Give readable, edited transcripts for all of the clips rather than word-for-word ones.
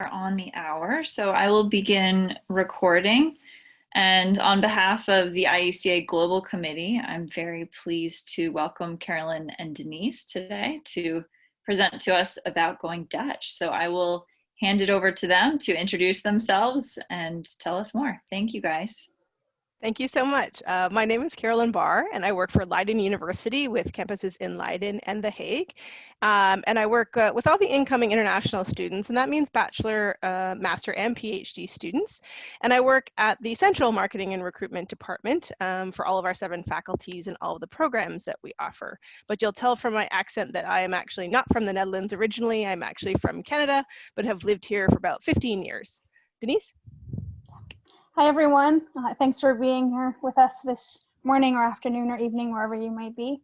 On the hour, so I will begin recording. And on behalf of the IACA Global Committee, I'm very pleased to welcome Carolyn and Denise today to present to us about going Dutch. So I will hand it over to them to introduce themselves and tell us more. Thank you, guys. Thank you so much. My name is Carolyn Barr, and I work for Leiden University with campuses in Leiden and The Hague. And I work with all the incoming international students, and that means bachelor, master, and PhD students. And I work at the Central Marketing and Recruitment Department for all of our 7 faculties and all of the programs that we offer. But you'll tell from my accent that I am actually not from the Netherlands originally. I'm actually from Canada, but have lived here for about 15 years. Denise? Hi, everyone. Thanks for being here with us this morning or afternoon or evening, wherever you might be.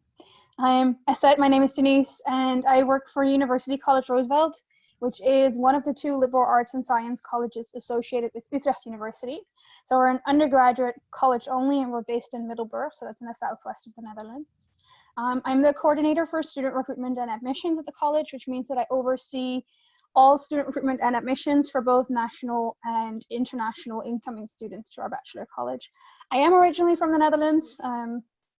As said, my name is Denise, and I work for University College Roosevelt, which is one of the 2 liberal arts and science colleges associated with Utrecht University. So we're an undergraduate college only, and we're based in Middelburg, so that's in the southwest of the Netherlands. I'm the coordinator for student recruitment and admissions at the college, which means that I oversee all student recruitment and admissions for both national and international incoming students to our bachelor college. I am originally from the Netherlands,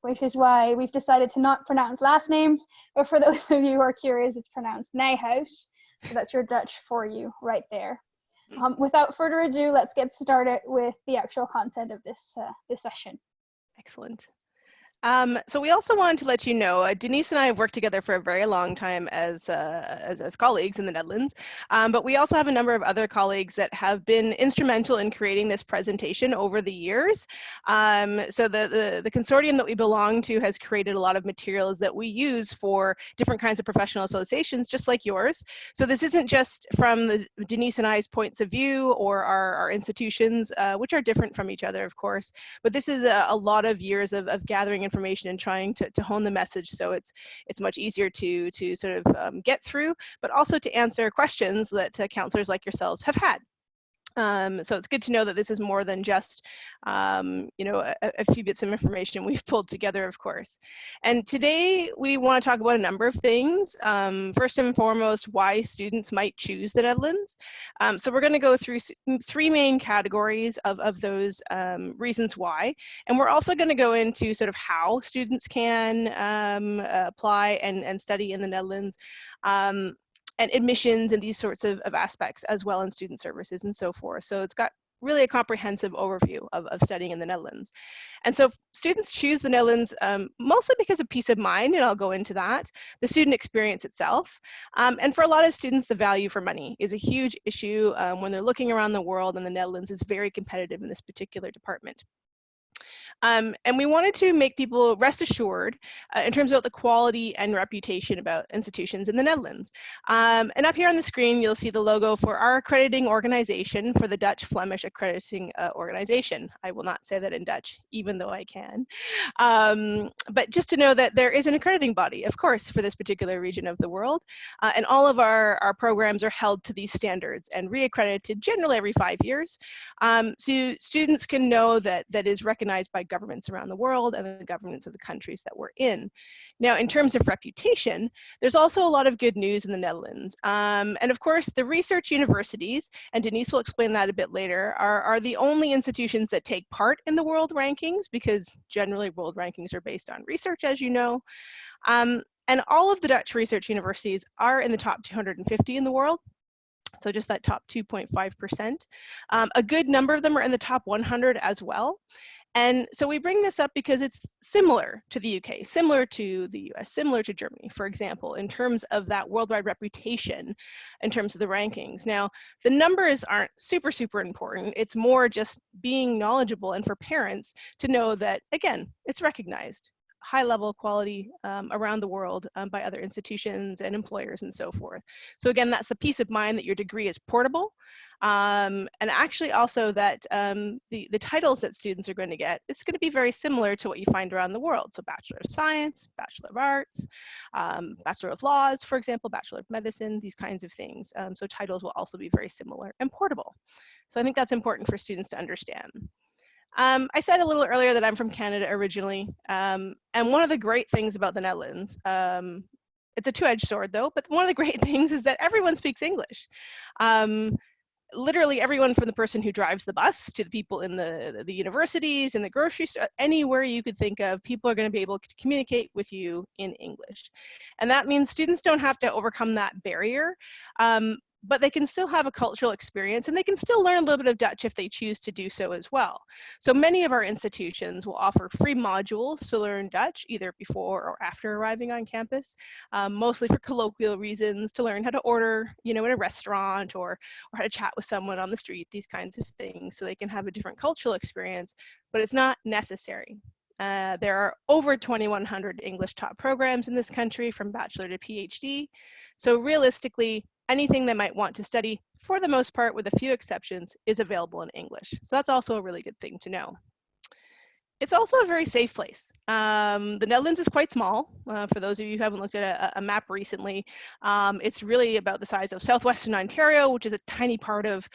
which is why we've decided to not pronounce last names, but for those of you who are curious, it's pronounced Nijhuis. So that's your Dutch for you right there. Without further ado, let's get started with the actual content of this session. Excellent. So we also wanted to let you know, Denise and I have worked together for a very long time as colleagues in the Netherlands, but we also have a number of other colleagues that have been instrumental in creating this presentation over the years. So the consortium that we belong to has created a lot of materials that we use for different kinds of professional associations, just like yours. So this isn't just from Denise and I's points of view or our institutions, which are different from each other, of course, but this is a lot of years of gathering information and trying to hone the message, so it's much easier to sort of get through, but also to answer questions that counselors like yourselves have had. So it's good to know that this is more than just, you know, a few bits of information we've pulled together, of course. And today we want to talk about a number of things. First and foremost, why students might choose the Netherlands. So we're going to go through 3 main categories of those reasons why. And we're also going to go into sort of how students can apply and study in the Netherlands. And admissions and these sorts of aspects as well in student services and so forth. So it's got really a comprehensive overview of studying in the Netherlands. And so students choose the Netherlands mostly because of peace of mind, and I'll go into that, the student experience itself. And for a lot of students, the value for money is a huge issue when they're looking around the world, and the Netherlands is very competitive in this particular department. And we wanted to make people rest assured in terms of the quality and reputation about institutions in the Netherlands. And up here on the screen, you'll see the logo for our accrediting organization, for the Dutch Flemish Accrediting Organization. I will not say that in Dutch, even though I can. But just to know that there is an accrediting body, of course, for this particular region of the world. And all of our programs are held to these standards and reaccredited generally every 5 years. So students can know that that is recognized by governments around the world and the governments of the countries that we're in. Now, in terms of reputation, there's also a lot of good news in the Netherlands. And of course, the research universities, and Denise will explain that a bit later, are the only institutions that take part in the world rankings, because generally world rankings are based on research, as you know. And all of the Dutch research universities are in the top 250 in the world. So just that top 2.5%. A good number of them are in the top 100 as well. And so we bring this up because it's similar to the UK, similar to the US, similar to Germany, for example, in terms of that worldwide reputation, in terms of the rankings. Now, the numbers aren't super, super important. It's more just being knowledgeable, and for parents to know that, again, it's recognized. High level quality around the world by other institutions and employers and so forth. So again, that's the peace of mind that your degree is portable. And actually also that the titles that students are going to get, it's going to be very similar to what you find around the world. So Bachelor of Science, Bachelor of Arts, Bachelor of Laws, for example, Bachelor of Medicine, these kinds of things. So titles will also be very similar and portable. So I think that's important for students to understand. I said a little earlier that I'm from Canada originally, and one of the great things about the Netherlands, it's a two-edged sword though, but one of the great things is that everyone speaks English. literally everyone from the person who drives the bus to the people in the universities, in the grocery store, anywhere you could think of, people are going to be able to communicate with you in English. And that means students don't have to overcome that barrier, but they can still have a cultural experience, and they can still learn a little bit of Dutch if they choose to do so as well. So many of our institutions will offer free modules to learn Dutch, either before or after arriving on campus, mostly for colloquial reasons, to learn how to order, in a restaurant, or how to chat with someone on the street, these kinds of things, so they can have a different cultural experience, but it's not necessary. There are over 2,100 English taught programs in this country, from bachelor to PhD. So realistically, anything they might want to study, for the most part, with a few exceptions, is available in English. So that's also a really good thing to know. It's also a very safe place. The Netherlands is quite small. For those of you who haven't looked at a map recently, it's really about the size of southwestern Ontario, which is a tiny part of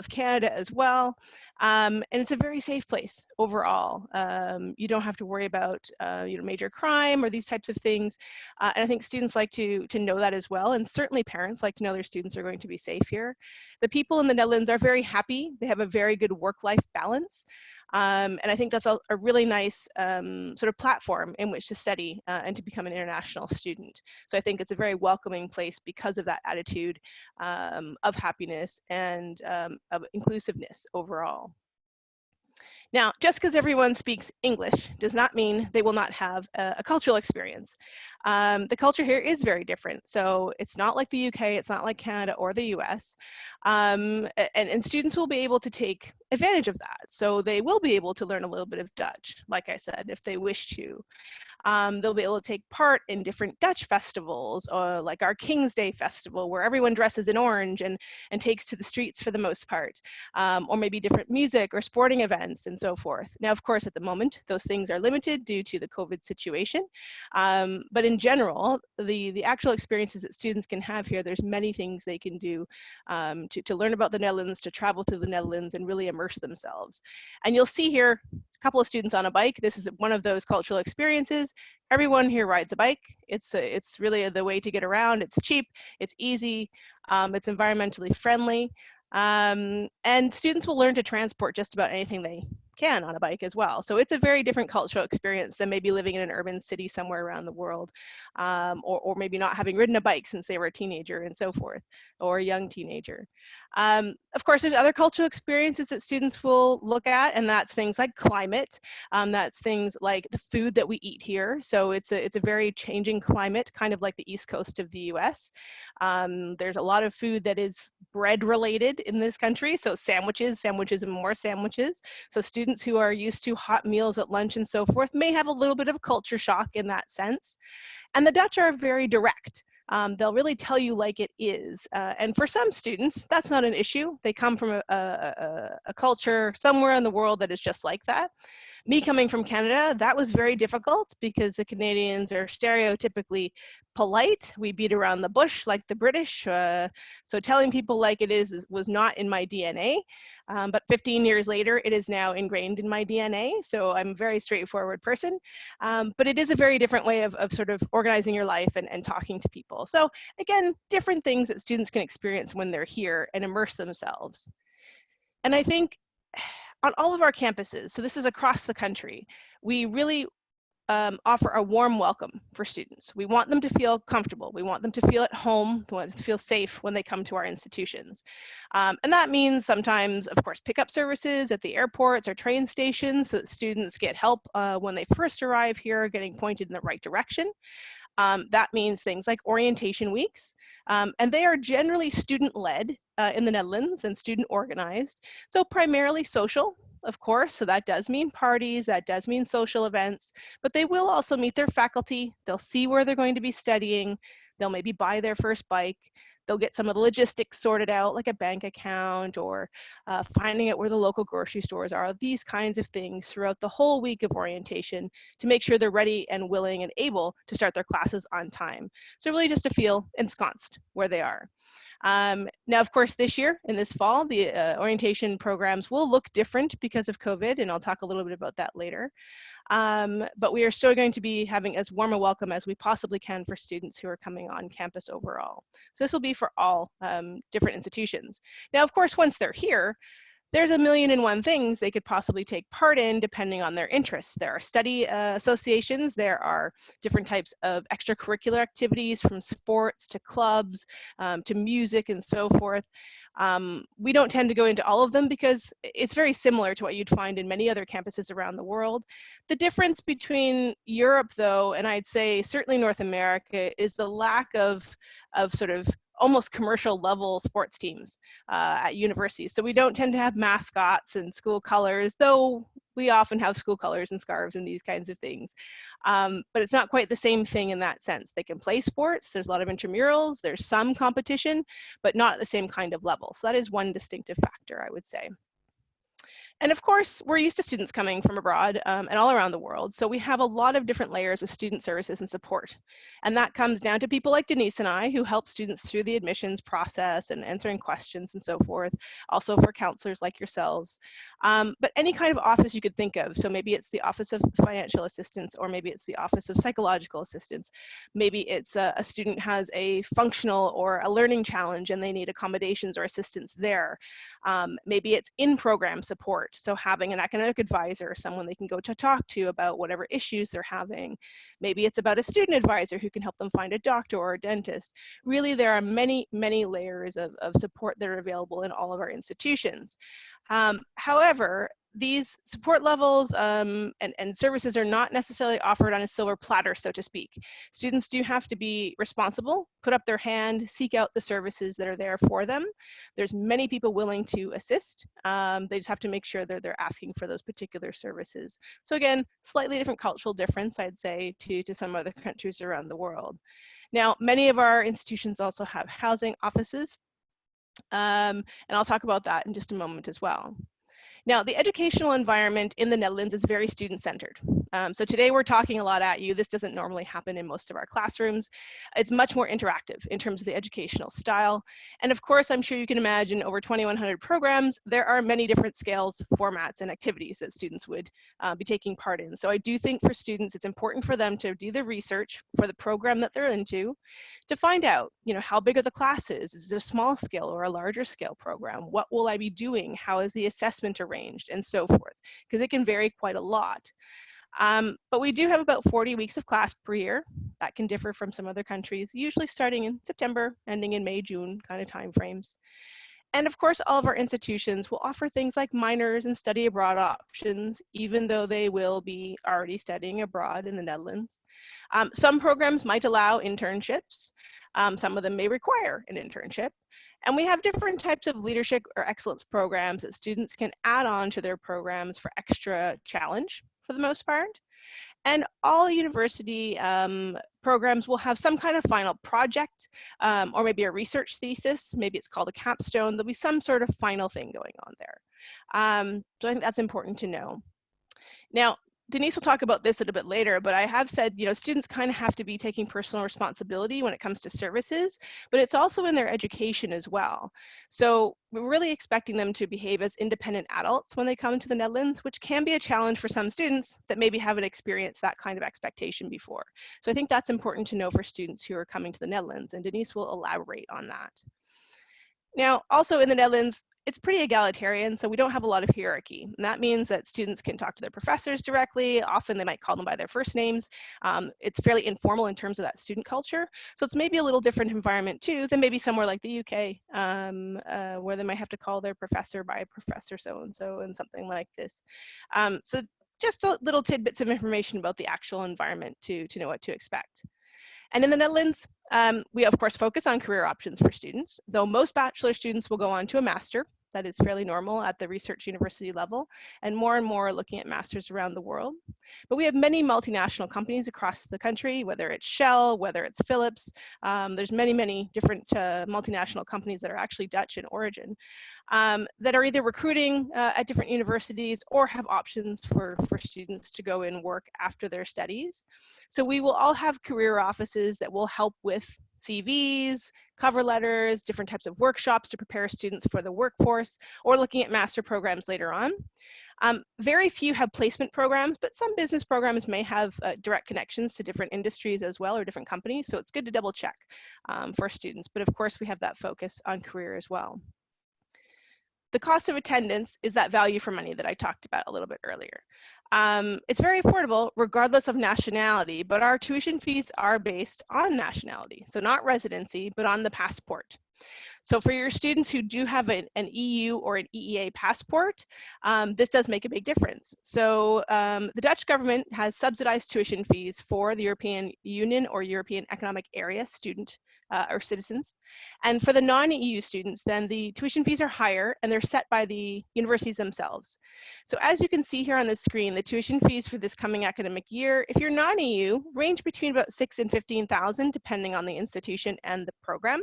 Canada as well. And it's a very safe place overall. You don't have to worry about major crime or these types of things. And I think students like to know that as well. And certainly parents like to know their students are going to be safe here. The people in the Netherlands are very happy. They have a very good work-life balance. And I think that's a really nice sort of platform in which to study and to become an international student. So I think it's a very welcoming place because of that attitude of happiness and of inclusiveness overall. Now, just because everyone speaks English does not mean they will not have a cultural experience. The culture here is very different. So it's not like the UK, it's not like Canada or the US. And students will be able to take advantage of that. So they will be able to learn a little bit of Dutch, like I said, if they wish to. They'll be able to take part in different Dutch festivals, like our King's Day festival, where everyone dresses in orange and takes to the streets for the most part, or maybe different music or sporting events and so forth. Now, of course, at the moment, those things are limited due to the COVID situation. But in general, the actual experiences that students can have here, there's many things they can do to learn about the Netherlands, to travel to the Netherlands and really immerse themselves. And you'll see here a couple of students on a bike. This is one of those cultural experiences. Everyone here rides a bike. It's really the way to get around. It's cheap, it's easy, it's environmentally friendly, and students will learn to transport just about anything they can on a bike as well. So it's a very different cultural experience than maybe living in an urban city somewhere around the world, or maybe not having ridden a bike since they were a teenager and so forth, or a young teenager. Of course, there's other cultural experiences that students will look at, and that's things like climate. That's things like the food that we eat here. So it's a very changing climate, kind of like the East Coast of the US. There's a lot of food that is bread related in this country. So sandwiches and more sandwiches. So students who are used to hot meals at lunch and so forth may have a little bit of culture shock in that sense. And the Dutch are very direct. They'll really tell you like it is. And for some students, that's not an issue. They come from a culture somewhere in the world that is just like that. Me coming from Canada, that was very difficult because the Canadians are stereotypically polite. We beat around the bush like the British. So telling people like it is was not in my DNA. But 15 years later, it is now ingrained in my DNA. So I'm a very straightforward person. But it is a very different way of sort of organizing your life and talking to people. So again, different things that students can experience when they're here and immerse themselves. And I think on all of our campuses, so this is across the country, we really offer a warm welcome for students. We want them to feel comfortable. We want them to feel at home. We want them to feel safe when they come to our institutions. And that means sometimes, of course, pickup services at the airports or train stations so that students get help when they first arrive here, getting pointed in the right direction. That means things like orientation weeks, and they are generally student-led in the Netherlands and student-organized, so primarily social, of course, so that does mean parties, that does mean social events, but they will also meet their faculty, they'll see where they're going to be studying, they'll maybe buy their first bike, they'll get some of the logistics sorted out, like a bank account or finding out where the local grocery stores are, these kinds of things throughout the whole week of orientation to make sure they're ready and willing and able to start their classes on time. So really just to feel ensconced where they are. Now, of course, this year, in this fall, the orientation programs will look different because of COVID, and I'll talk a little bit about that later. but we are still going to be having as warm a welcome as we possibly can for students who are coming on campus overall. So this will be for all different institutions. Now, of course, once they're here, there's a million and one things they could possibly take part in depending on their interests. There are study associations, there are different types of extracurricular activities from sports to clubs to music and so forth. We don't tend to go into all of them because it's very similar to what you'd find in many other campuses around the world. The difference between Europe though, and I'd say certainly North America, is the lack of sort of almost commercial level sports teams at universities. So we don't tend to have mascots and school colors, though we often have school colors and scarves and these kinds of things. But it's not quite the same thing in that sense. They can play sports, there's a lot of intramurals, there's some competition, but not at the same kind of level. So that is one distinctive factor, I would say. And of course, we're used to students coming from abroad and all around the world. So we have a lot of different layers of student services and support. And that comes down to people like Denise and I, who help students through the admissions process and answering questions and so forth. Also for counselors like yourselves. But any kind of office you could think of. So maybe it's the Office of Financial Assistance, or maybe it's the Office of Psychological Assistance. Maybe it's a student has a functional or a learning challenge and they need accommodations or assistance there. Maybe it's in-program support. So having an academic advisor, someone they can go to talk to about whatever issues they're having. Maybe it's about a student advisor who can help them find a doctor or a dentist. Really, there are many, many layers of support that are available in all of our institutions. However, these support levels and services are not necessarily offered on a silver platter, so to speak. Students do have to be responsible, put up their hand, seek out the services that are there for them. There's many people willing to assist. They just have to make sure that they're asking for those particular services. So again, slightly different cultural difference, I'd say, to some other countries around the world. Now, many of our institutions also have housing offices, and I'll talk about that in just a moment as well. Now, the educational environment in the Netherlands is very student-centered. So today we're talking a lot at you. This doesn't normally happen in most of our classrooms. It's much more interactive in terms of the educational style. And of course, I'm sure you can imagine over 2,100 programs, there are many different scales, formats, and activities that students would be taking part in. So I do think for students, it's important for them to do the research for the program that they're into, to find out, how big are the classes? Is it a small scale or a larger scale program? What will I be doing? How is the assessment arranged? And so forth, because it can vary quite a lot. But we do have about 40 weeks of class per year. That can differ from some other countries, usually starting in September, ending in May, June kind of timeframes. And of course, all of our institutions will offer things like minors and study abroad options, even though they will be already studying abroad in the Netherlands. Some programs might allow internships. Some of them may require an internship. And we have different types of leadership or excellence programs that students can add on to their programs for extra challenge for the most part. And all university programs will have some kind of final project or maybe a research thesis. Maybe it's called a capstone. There'll be some sort of final thing going on there. So I think that's important to know. Now, Denise will talk about this a little bit later, but I have said, students kind of have to be taking personal responsibility when it comes to services, but it's also in their education as well. So we're really expecting them to behave as independent adults when they come to the Netherlands, which can be a challenge for some students that maybe haven't experienced that kind of expectation before. So I think that's important to know for students who are coming to the Netherlands, and Denise will elaborate on that. Now, also in the Netherlands, it's pretty egalitarian, so we don't have a lot of hierarchy. And that means that students can talk to their professors directly. Often they might call them by their first names. It's fairly informal in terms of that student culture. So it's maybe a little different environment too than maybe somewhere like the UK, where they might have to call their professor by Professor so-and-so and something like this. So just little tidbits of information about the actual environment to know what to expect. And in the Netherlands, we of course focus on career options for students, though most bachelor students will go on to a master. That is fairly normal at the research university level, and more are looking at masters around the world. But we have many multinational companies across the country, whether it's Shell, whether it's Philips. There's many different multinational companies that are actually Dutch in origin, that are either recruiting at different universities or have options for students to go and work after their studies. So we will all have career offices that will help with CVs, cover letters, different types of workshops to prepare students for the workforce, or looking at master programs later on. Very few have placement programs, but some business programs may have direct connections to different industries as well, or different companies, so it's good to double check for students. But of course, we have that focus on career as well. The cost of attendance is that value for money that I talked about a little bit earlier. It's very affordable regardless of nationality, but our tuition fees are based on nationality. So not residency, but on the passport. So for your students who do have an EU or an EEA passport, this does make a big difference. So the Dutch government has subsidized tuition fees for the European Union or European Economic Area student or citizens. And for the non-EU students, then the tuition fees are higher and they're set by the universities themselves. So as you can see here on the screen, the tuition fees for this coming academic year, if you're non-EU, range between about 6,000 and 15,000, depending on the institution and the program.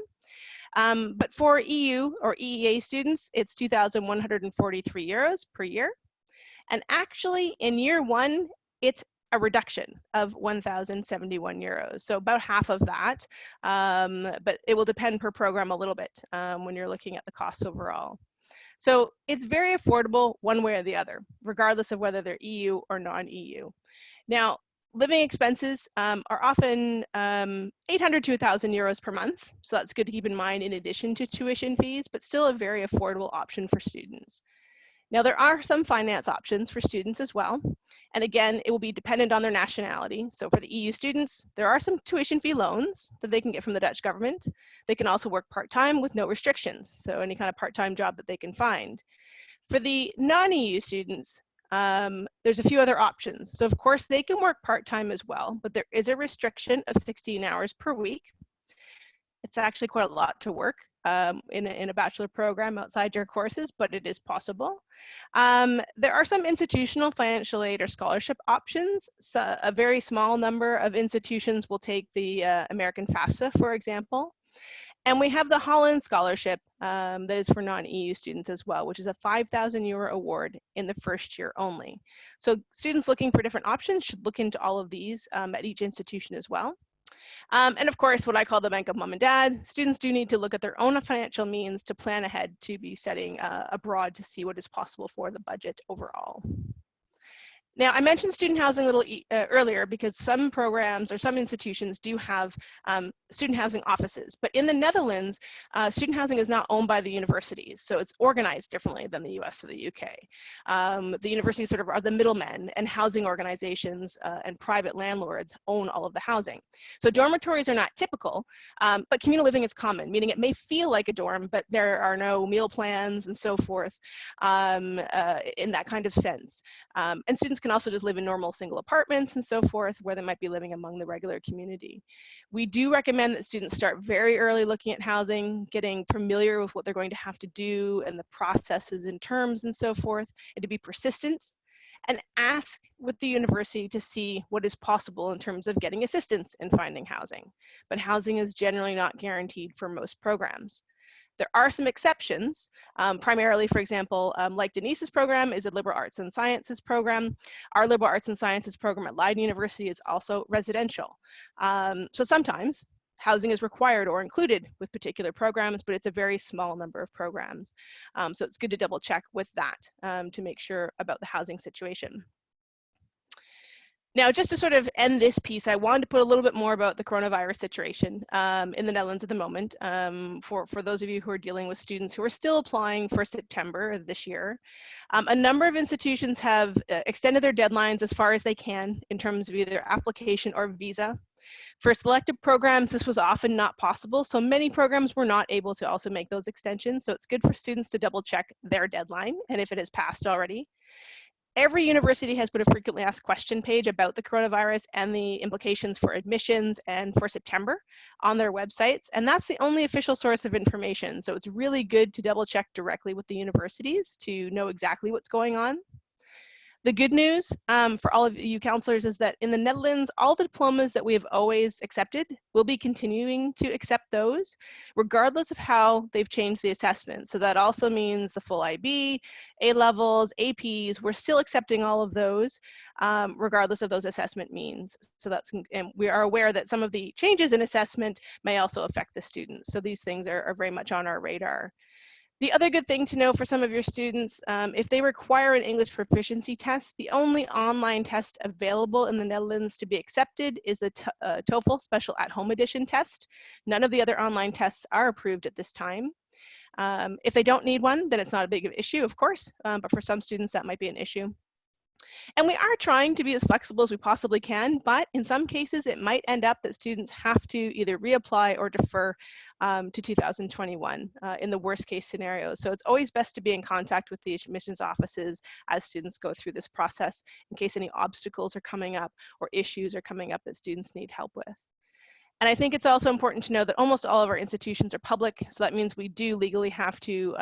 But for EU or EEA students, it's 2,143 euros per year. And actually in year one, it's a reduction of 1,071 euros. So about half of that, but it will depend per program a little bit when you're looking at the costs overall. So it's very affordable one way or the other, regardless of whether they're EU or non-EU. Now, living expenses are often 800 to 1,000 euros per month. So that's good to keep in mind in addition to tuition fees, but still a very affordable option for students. Now, there are some finance options for students as well. And again, it will be dependent on their nationality. So for the EU students, there are some tuition fee loans that they can get from the Dutch government. They can also work part-time with no restrictions. So any kind of part-time job that they can find. For the non-EU students, there's a few other options. So of course they can work part-time as well, but there is a restriction of 16 hours per week. It's actually quite a lot to work in a bachelor program outside your courses, but it is possible. There are some institutional financial aid or scholarship options. So a very small number of institutions will take the American FAFSA, for example. And we have the Holland Scholarship that is for non-EU students as well, which is a 5,000 euro award in the first year only. So students looking for different options should look into all of these at each institution as well. And of course, what I call the bank of mom and dad, students do need to look at their own financial means to plan ahead to be studying abroad to see what is possible for the budget overall. Now, I mentioned student housing a little earlier because some programs or some institutions do have student housing offices, but in the Netherlands, student housing is not owned by the universities, so it's organized differently than the US or the UK. The universities sort of are the middlemen, and housing organizations and private landlords own all of the housing. So dormitories are not typical, but communal living is common, meaning it may feel like a dorm, but there are no meal plans and so forth in that kind of sense. And students can also just live in normal single apartments and so forth, where they might be living among the regular community. We do recommend that students start very early looking at housing, getting familiar with what they're going to have to do and the processes and terms and so forth, and to be persistent and ask with the university to see what is possible in terms of getting assistance in finding housing. But housing is generally not guaranteed for most programs. There are some exceptions, primarily, for example, like Denise's program is a liberal arts and sciences program. Our liberal arts and sciences program at Leiden University is also residential. So sometimes housing is required or included with particular programs, but it's a very small number of programs. So it's good to double check with that to make sure about the housing situation. Now, just to sort of end this piece, I wanted to put a little bit more about the coronavirus situation in the Netherlands at the moment for those of you who are dealing with students who are still applying for September of this year. A number of institutions have extended their deadlines as far as they can in terms of either application or visa. For selected programs, this was often not possible, so many programs were not able to also make those extensions, so it's good for students to double check their deadline and if it has passed already. Every university has put a frequently asked question page about the coronavirus and the implications for admissions and for September on their websites, and that's the only official source of information. So it's really good to double check directly with the universities to know exactly what's going on. The good news for all of you counselors is that in the Netherlands, all the diplomas that we have always accepted will be continuing to accept those, regardless of how they've changed the assessment. So that also means the full IB, A-levels, APs, we're still accepting all of those, regardless of those assessment means. So that's, and we are aware that some of the changes in assessment may also affect the students. So these things are very much on our radar. The other good thing to know for some of your students, if they require an English proficiency test, the only online test available in the Netherlands to be accepted is the TOEFL Special at-Home Edition test. None of the other online tests are approved at this time. If they don't need one, then it's not a big issue, of course, but for some students that might be an issue. And we are trying to be as flexible as we possibly can, but in some cases it might end up that students have to either reapply or defer to 2021 in the worst case scenario. So it's always best to be in contact with the admissions offices as students go through this process in case any obstacles are coming up or issues are coming up that students need help with. And I think it's also important to know that almost all of our institutions are public, so that means we do legally have to,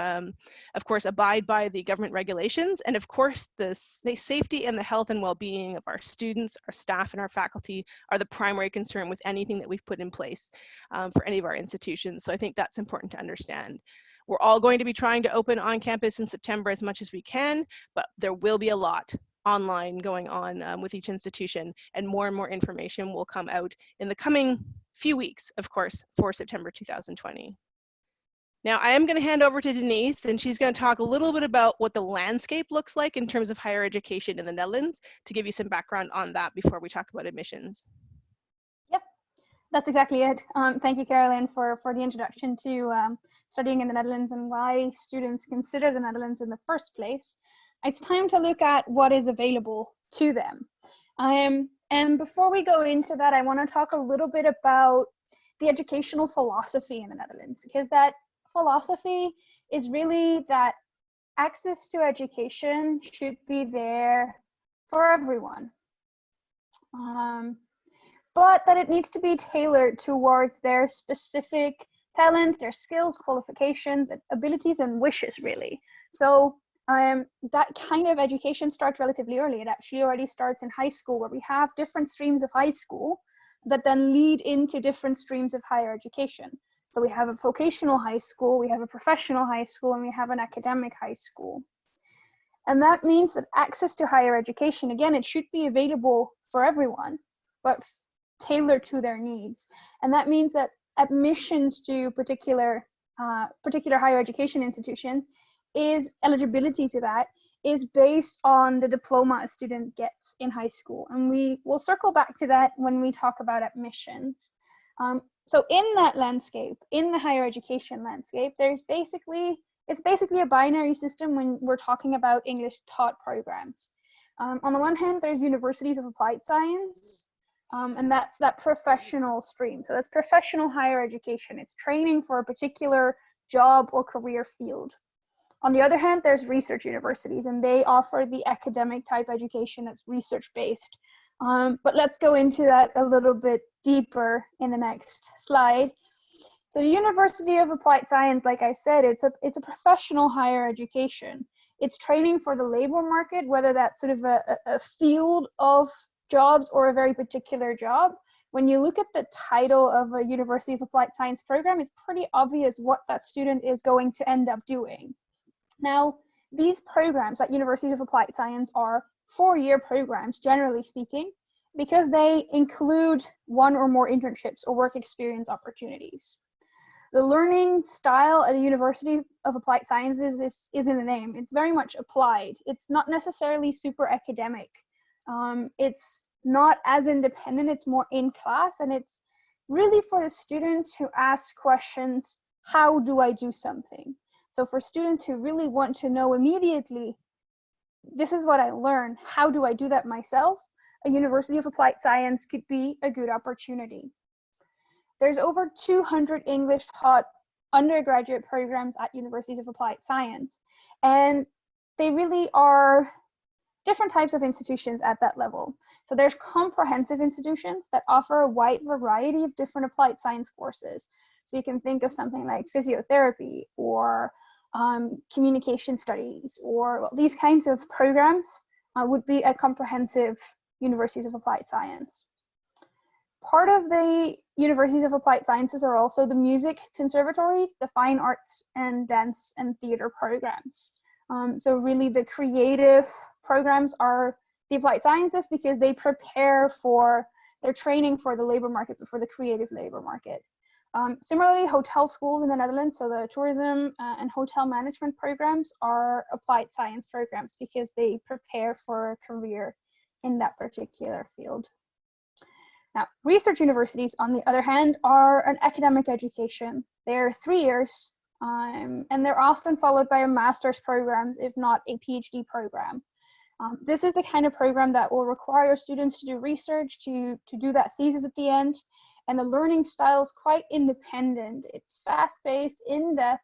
of course, abide by the government regulations, and of course, the safety and the health and well-being of our students, our staff, and our faculty are the primary concern with anything that we've put in place for any of our institutions. So I think that's important to understand. We're all going to be trying to open on campus in September as much as we can, but there will be a lot online going on with each institution, and more information will come out in the coming few weeks, of course, for September 2020. Now, I am going to hand over to Denise, and she's going to talk a little bit about what the landscape looks like in terms of higher education in the Netherlands, to give you some background on that before we talk about admissions. Yep, that's exactly it. Thank you, Carolyn, for the introduction to studying in the Netherlands and why students consider the Netherlands in the first place. It's time to look at what is available to them. And before we go into that, I want to talk a little bit about the educational philosophy in the Netherlands, because that philosophy is really that access to education should be there for everyone, but that it needs to be tailored towards their specific talent, their skills, qualifications, abilities, and wishes, really. So that kind of education starts relatively early. It actually already starts in high school, where we have different streams of high school that then lead into different streams of higher education. So we have a vocational high school, we have a professional high school, and we have an academic high school. And that means that access to higher education, again, it should be available for everyone, but tailored to their needs. And that means that admissions to particular higher education institutions eligibility to that is based on the diploma a student gets in high school. And we will circle back to that when we talk about admissions. So in that landscape, in the higher education landscape, it's basically a binary system when we're talking about English taught programs. On the one hand, there's universities of applied science, and that's that professional stream. So that's professional higher education. It's training for a particular job or career field. On the other hand, there's research universities, and they offer the academic type education that's research-based. But let's go into that a little bit deeper in the next slide. So the University of Applied Science, like I said, it's a professional higher education. It's training for the labor market, whether that's sort of a field of jobs or a very particular job. When you look at the title of a University of Applied Science program, it's pretty obvious what that student is going to end up doing. Now, these programs at Universities of Applied Science are 4-year programs, generally speaking, because they include 1 or more internships or work experience opportunities. The learning style at the University of Applied Sciences is in the name. It's very much applied. It's not necessarily super academic. It's not as independent, it's more in class, and it's really for the students who ask questions, how do I do something? So for students who really want to know immediately, this is what I learned, how do I do that myself? A University of Applied Science could be a good opportunity. There's over 200 English taught undergraduate programs at Universities of Applied Science, and they really are different types of institutions at that level. So there's comprehensive institutions that offer a wide variety of different applied science courses. So you can think of something like physiotherapy or communication studies, or these kinds of programs would be at comprehensive universities of applied science. Part of the universities of applied sciences are also the music conservatories, the fine arts and dance and theater programs. So really the creative programs are the applied sciences because they prepare for their training for the labor market, for the creative labor market. Similarly, hotel schools in the Netherlands, so the tourism and hotel management programs are applied science programs because they prepare for a career in that particular field. Now, research universities, on the other hand, are an academic education. They're 3 years, and they're often followed by a master's program, if not a PhD program. This is the kind of program that will require students to do research, to do that thesis at the end, and the learning style is quite independent. It's fast-paced, in-depth,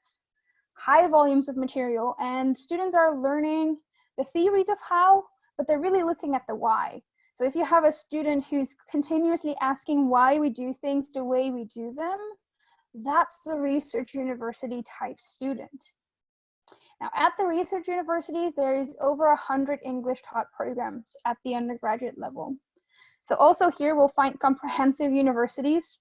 high volumes of material, and students are learning the theories of how, but they're really looking at the why. So if you have a student who's continuously asking why we do things the way we do them, that's the research university type student. Now, at the research universities, there is over 100 English taught programs at the undergraduate level. So also here we'll find comprehensive universities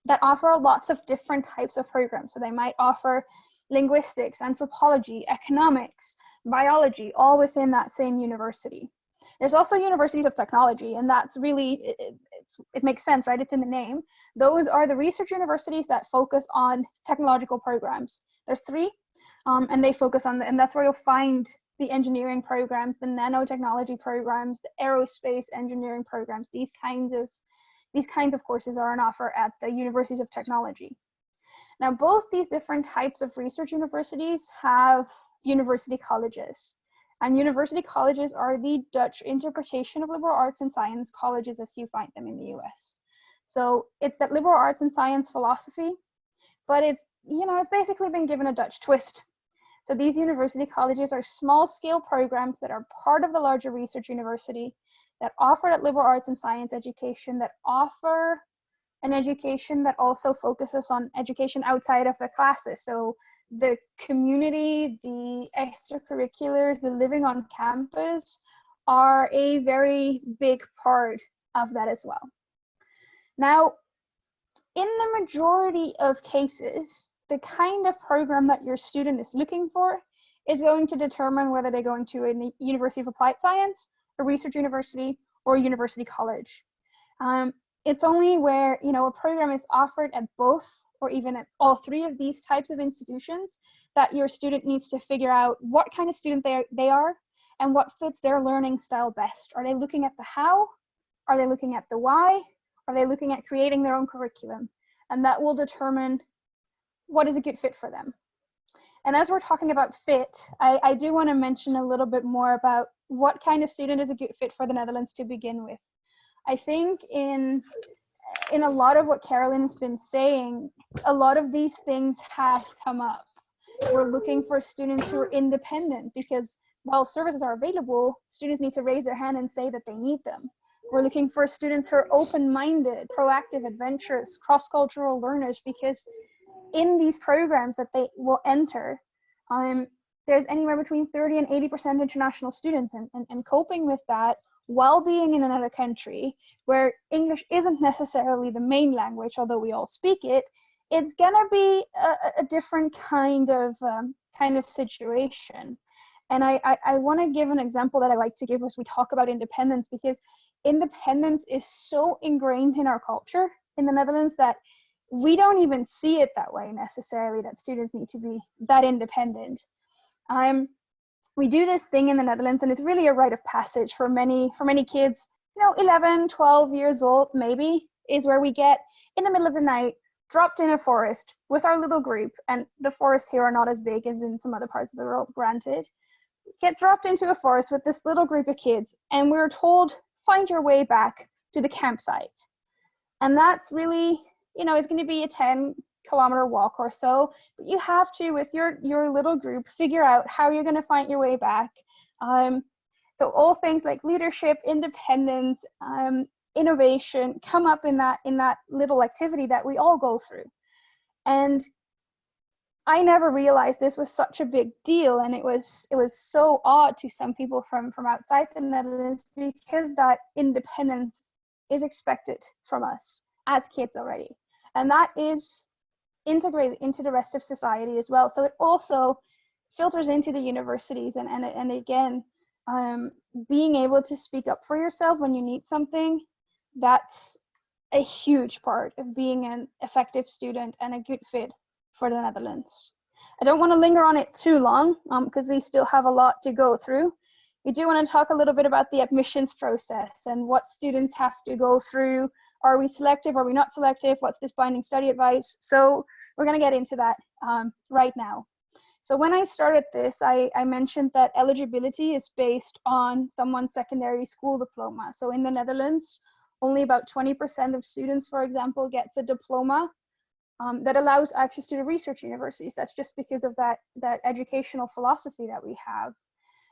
that offer lots of different types of programs. So they might offer linguistics, anthropology, economics, biology, all within that same university. There's also universities of technology, and that's really, it makes sense, right? It's in the name. Those are the research universities that focus on technological programs. There's 3, and they focus on, and that's where you'll find the engineering programs, the nanotechnology programs, the aerospace engineering programs. These kinds of courses are on offer at the universities of technology. Now, both these different types of research universities have university colleges. And university colleges are the Dutch interpretation of liberal arts and science colleges as you find them in the US. So it's that liberal arts and science philosophy, but it's basically been given a Dutch twist. So these university colleges are small-scale programs that are part of the larger research university that offer that liberal arts and science education, that offer an education that also focuses on education outside of the classes. So the community, the extracurriculars, the living on campus are a very big part of that as well. Now, in the majority of cases, the kind of program that your student is looking for is going to determine whether they're going to a University of Applied Science, a research university, or a university college. It's only where a program is offered at both or even at all 3 of these types of institutions that your student needs to figure out what kind of student they are and what fits their learning style best. Are they looking at the how? Are they looking at the why? Are they looking at creating their own curriculum? And that will determine what is a good fit for them. And as we're talking about fit, I do want to mention a little bit more about what kind of student is a good fit for the Netherlands to begin with. I think in a lot of what Carolyn's been saying, a lot of these things have come up. We're looking for students who are independent because while services are available, students need to raise their hand and say that they need them. We're looking for students who are open-minded, proactive, adventurous, cross-cultural learners because in these programs that they will enter, there's anywhere between 30 and 80% international students, and coping with that while being in another country where English isn't necessarily the main language, although we all speak it, it's gonna be a different kind of situation. And I want to give an example that I like to give as we talk about independence, because independence is so ingrained in our culture in the Netherlands that we don't even see it that way necessarily, that students need to be that independent. We do this thing in the Netherlands, and it's really a rite of passage for many kids, 11, 12 years old maybe, is where we get in the middle of the night, dropped in a forest with our little group, and the forests here are not as big as in some other parts of the world, granted. Get dropped into a forest with this little group of kids, and we're told, find your way back to the campsite. And that's really, it's going to be a 10-kilometer walk or so, but you have to, with your little group, figure out how you're going to find your way back. So all things like leadership, independence, innovation come up in that little activity that we all go through. And I never realized this was such a big deal, and it was so odd to some people from outside the Netherlands, because that independence is expected from us as kids already, and that is integrated into the rest of society as well. So it also filters into the universities, and again, being able to speak up for yourself when you need something, that's a huge part of being an effective student and a good fit for the Netherlands. I don't want to linger on it too long, because we still have a lot to go through. We do want to talk a little bit about the admissions process and what students have to go through. Are we selective? Are we not selective? What's this binding study advice? So we're going to get into that right now. So when I started this, I mentioned that eligibility is based on someone's secondary school diploma. So in the Netherlands, only about 20% of students, for example, gets a diploma that allows access to the research universities. That's just because of that educational philosophy that we have.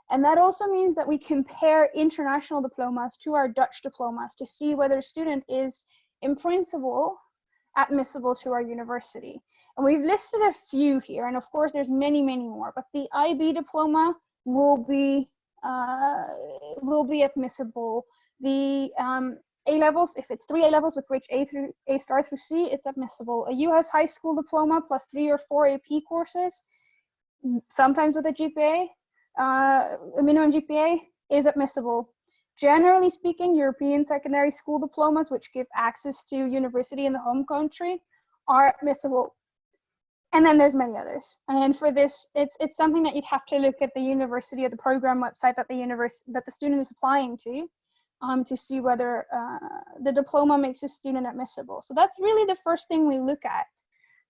And that also means that we compare international diplomas to our Dutch diplomas to see whether a student is, in principle, admissible to our university. And we've listed a few here, and of course there's many, many more, but the IB diploma will be admissible. The A-levels, if it's 3 A-levels with grades A star through C, it's admissible. A US high school diploma plus 3 or 4 AP courses, sometimes with a GPA, a minimum GPA, is admissible. Generally speaking, European secondary school diplomas, which give access to university in the home country, are admissible. And then there's many others. And for this, it's something that you'd have to look at the university or the program website that the student is applying to see whether the diploma makes a student admissible. So that's really the first thing we look at.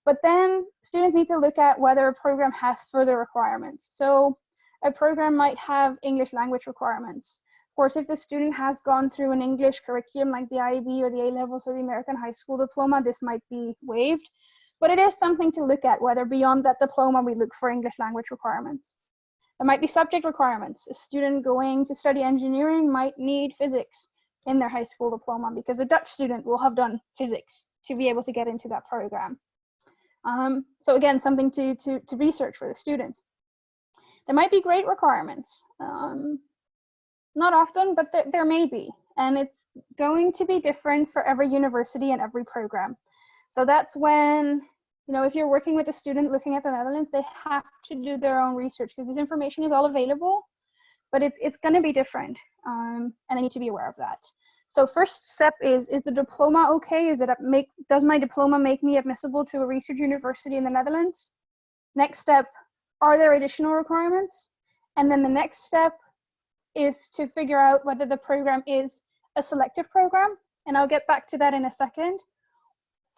But then students need to look at whether a program has further requirements. So a program might have English language requirements. Of course, if the student has gone through an English curriculum like the IB or the A-levels or the American high school diploma, this might be waived. But it is something to look at, whether beyond that diploma we look for English language requirements. There might be subject requirements. A student going to study engineering might need physics in their high school diploma, because a Dutch student will have done physics to be able to get into that program. So again, something to research for the student. There might be grade requirements. Not often, but there may be. And it's going to be different for every university and every program. So that's when, if you're working with a student looking at the Netherlands, they have to do their own research, because this information is all available, but it's going to be different, and they need to be aware of that. So first step is the diploma okay? Does my diploma make me admissible to a research university in the Netherlands? Next step, are there additional requirements? And then the next step is to figure out whether the program is a selective program, and I'll get back to that in a second.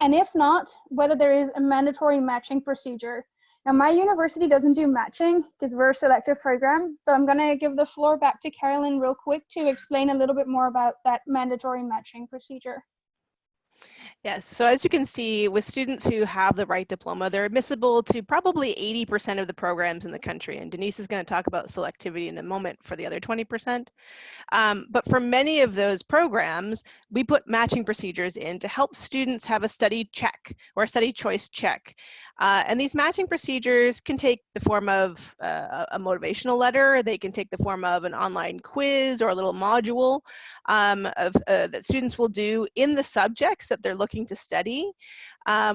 And if not, whether there is a mandatory matching procedure. Now, my university doesn't do matching because we're a selective program. So I'm going to give the floor back to Carolyn real quick to explain a little bit more about that mandatory matching procedure. Yes, so as you can see, with students who have the right diploma, they're admissible to probably 80% of the programs in the country. And Denise is going to talk about selectivity in a moment for the other 20%. But for many of those programs, we put matching procedures in to help students have a study check or a study choice check. And these matching procedures can take the form of a motivational letter. They can take the form of an online quiz or a little module that students will do in the subjects that they're looking to study,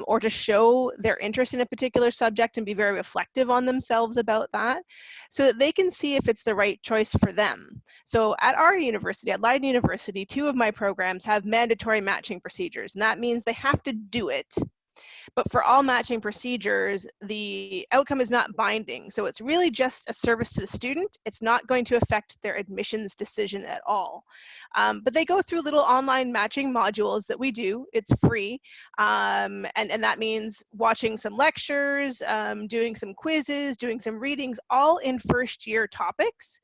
or to show their interest in a particular subject and be very reflective on themselves about that, so that they can see if it's the right choice for them. So at our university, at Leiden University, 2 of my programs have mandatory matching procedures, and that means they have to do it. But for all matching procedures, the outcome is not binding. So it's really just a service to the student. It's not going to affect their admissions decision at all. But they go through little online matching modules that we do. It's free. And that means watching some lectures, doing some quizzes, doing some readings, all in first year topics.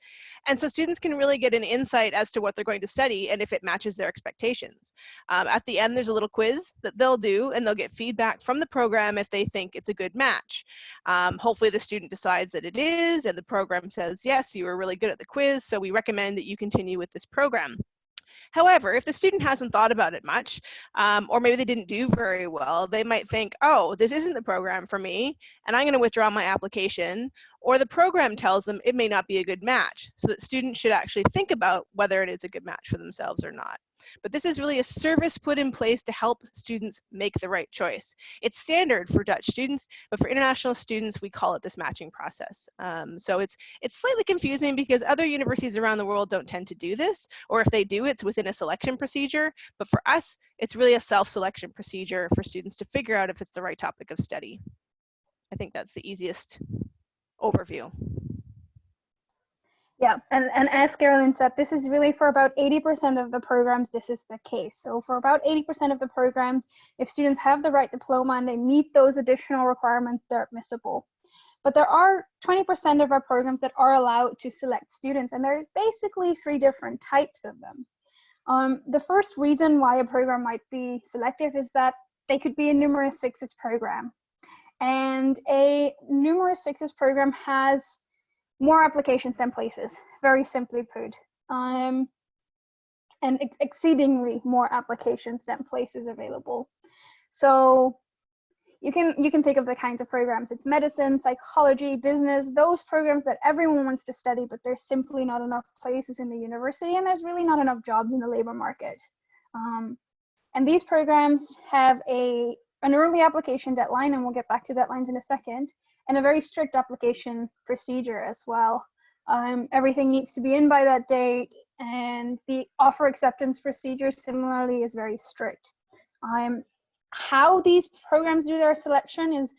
And so students can really get an insight as to what they're going to study and if it matches their expectations. At the end, there's a little quiz that they'll do, and they'll get feedback from the program if they think it's a good match. Hopefully the student decides that it is, and the program says, yes, you were really good at the quiz, so we recommend that you continue with this program. However, if the student hasn't thought about it much, or maybe they didn't do very well, they might think, oh, this isn't the program for me, and I'm going to withdraw my application. Or the program tells them it may not be a good match, so that students should actually think about whether it is a good match for themselves or not. But this is really a service put in place to help students make the right choice. It's standard for Dutch students, but for international students, we call it this matching process. So it's slightly confusing because other universities around the world don't tend to do this, or if they do, it's within a selection procedure. But for us, it's really a self-selection procedure for students to figure out if it's the right topic of study. I think that's the easiest overview. Yeah, and as Carolyn said, this is really for about 80% of the programs, this is the case. So for about 80% of the programs, if students have the right diploma and they meet those additional requirements, they're admissible. But there are 20% of our programs that are allowed to select students, and there's basically 3 different types of them. The first reason why a program might be selective is that they could be a numerous fixes program. And a numerous fixes program has more applications than places, very simply put, and exceedingly more applications than places available. So you can think of the kinds of programs. It's medicine, psychology, business, those programs that everyone wants to study, but there's simply not enough places in the university, and there's really not enough jobs in the labor market. And these programs have an early application deadline, and we'll get back to deadlines in a second, and a very strict application procedure as well. Everything needs to be in by that date, and the offer acceptance procedure similarly is very strict. How these programs do their selection is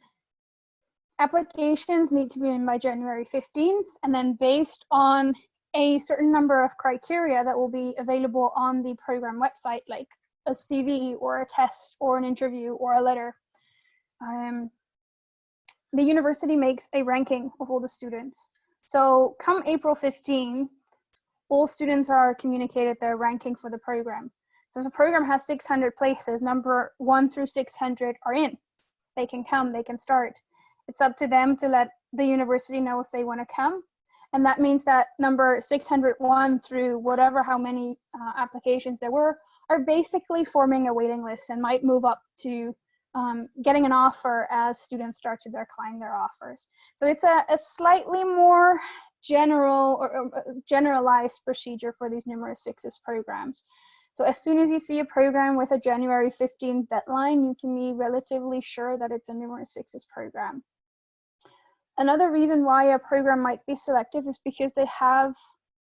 applications need to be in by January 15th, and then based on a certain number of criteria that will be available on the program website, like a CV or a test or an interview or a letter, the university makes a ranking of all the students. So come April 15, all students are communicated their ranking for the program. So if a program has 600 places, number 1 through 600 are in. They can come, they can start. It's up to them to let the university know if they want to come. And that means that number 601 through how many applications there were are basically forming a waiting list and might move up to getting an offer as students start to decline their offers. So it's a slightly more general or generalized procedure for these numerous fixes programs. So as soon as you see a program with a January 15th deadline, you can be relatively sure that it's a numerous fixes program. Another reason why a program might be selective is because they have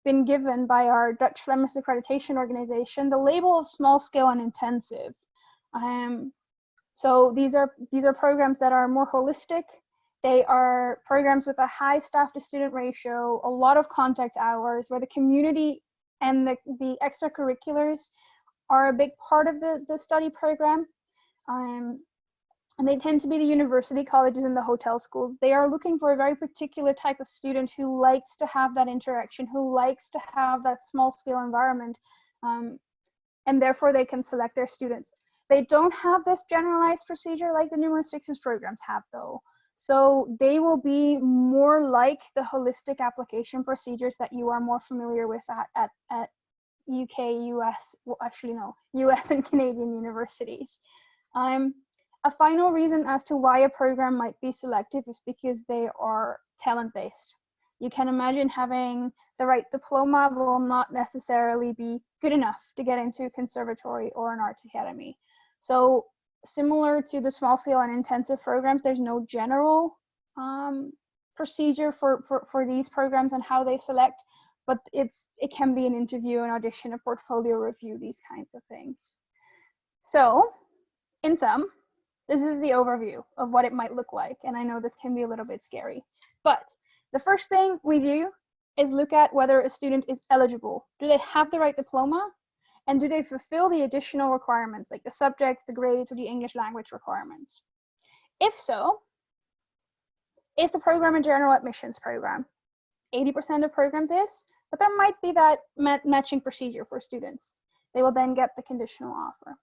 been given by our Dutch Flemish Accreditation Organization the label of small scale and intensive. So these are programs that are more holistic. They are programs with a high staff to student ratio, a lot of contact hours, where the community and the extracurriculars are a big part of the study program. And they tend to be the university colleges and the hotel schools. They are looking for a very particular type of student who likes to have that interaction, who likes to have that small scale environment, and therefore they can select their students. They don't have this generalized procedure like the numerous fixes programs have though. So they will be more like the holistic application procedures that you are more familiar with at UK, US, well actually no, US and Canadian universities. A final reason as to why a program might be selective is because they are talent-based. You can imagine having the right diploma will not necessarily be good enough to get into a conservatory or an art academy. So similar to the small scale and intensive programs, there's no general procedure for these programs and how they select, but it can be an interview, an audition, a portfolio review, these kinds of things. So in sum, this is the overview of what it might look like. And I know this can be a little bit scary, but the first thing we do is look at whether a student is eligible. Do they have the right diploma? And do they fulfill the additional requirements, like the subjects, the grades, or the English language requirements? If so, is the program a general admissions program? 80% of programs is, but there might be that matching procedure for students. They will then get the conditional offer.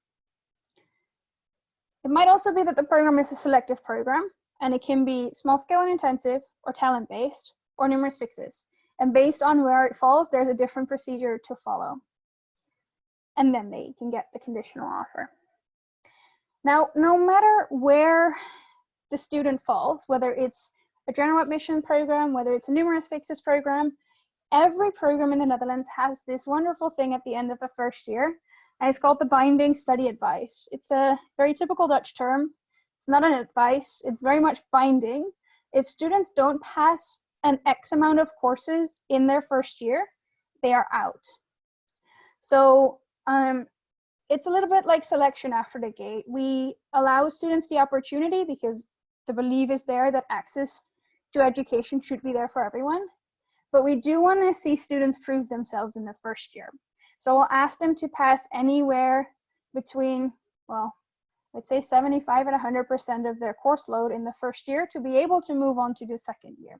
It might also be that the program is a selective program, and it can be small scale and intensive, or talent-based, or numerous fixes. And based on where it falls, there's a different procedure to follow. and then they can get the conditional offer. Now, no matter where the student falls, whether it's a general admission program, whether it's a numerous fixes program, every program in the Netherlands has this wonderful thing at the end of the first year, and it's called the binding study advice. It's a very typical Dutch term. It's not an advice, it's very much binding. If students don't pass an X amount of courses in their first year, they are out. So it's a little bit like selection after the gate. We allow students the opportunity because the belief is there that access to education should be there for everyone. But we do want to see students prove themselves in the first year. So we'll ask them to pass anywhere between, well, let's say 75 and 100% of their course load in the first year to be able to move on to the second year.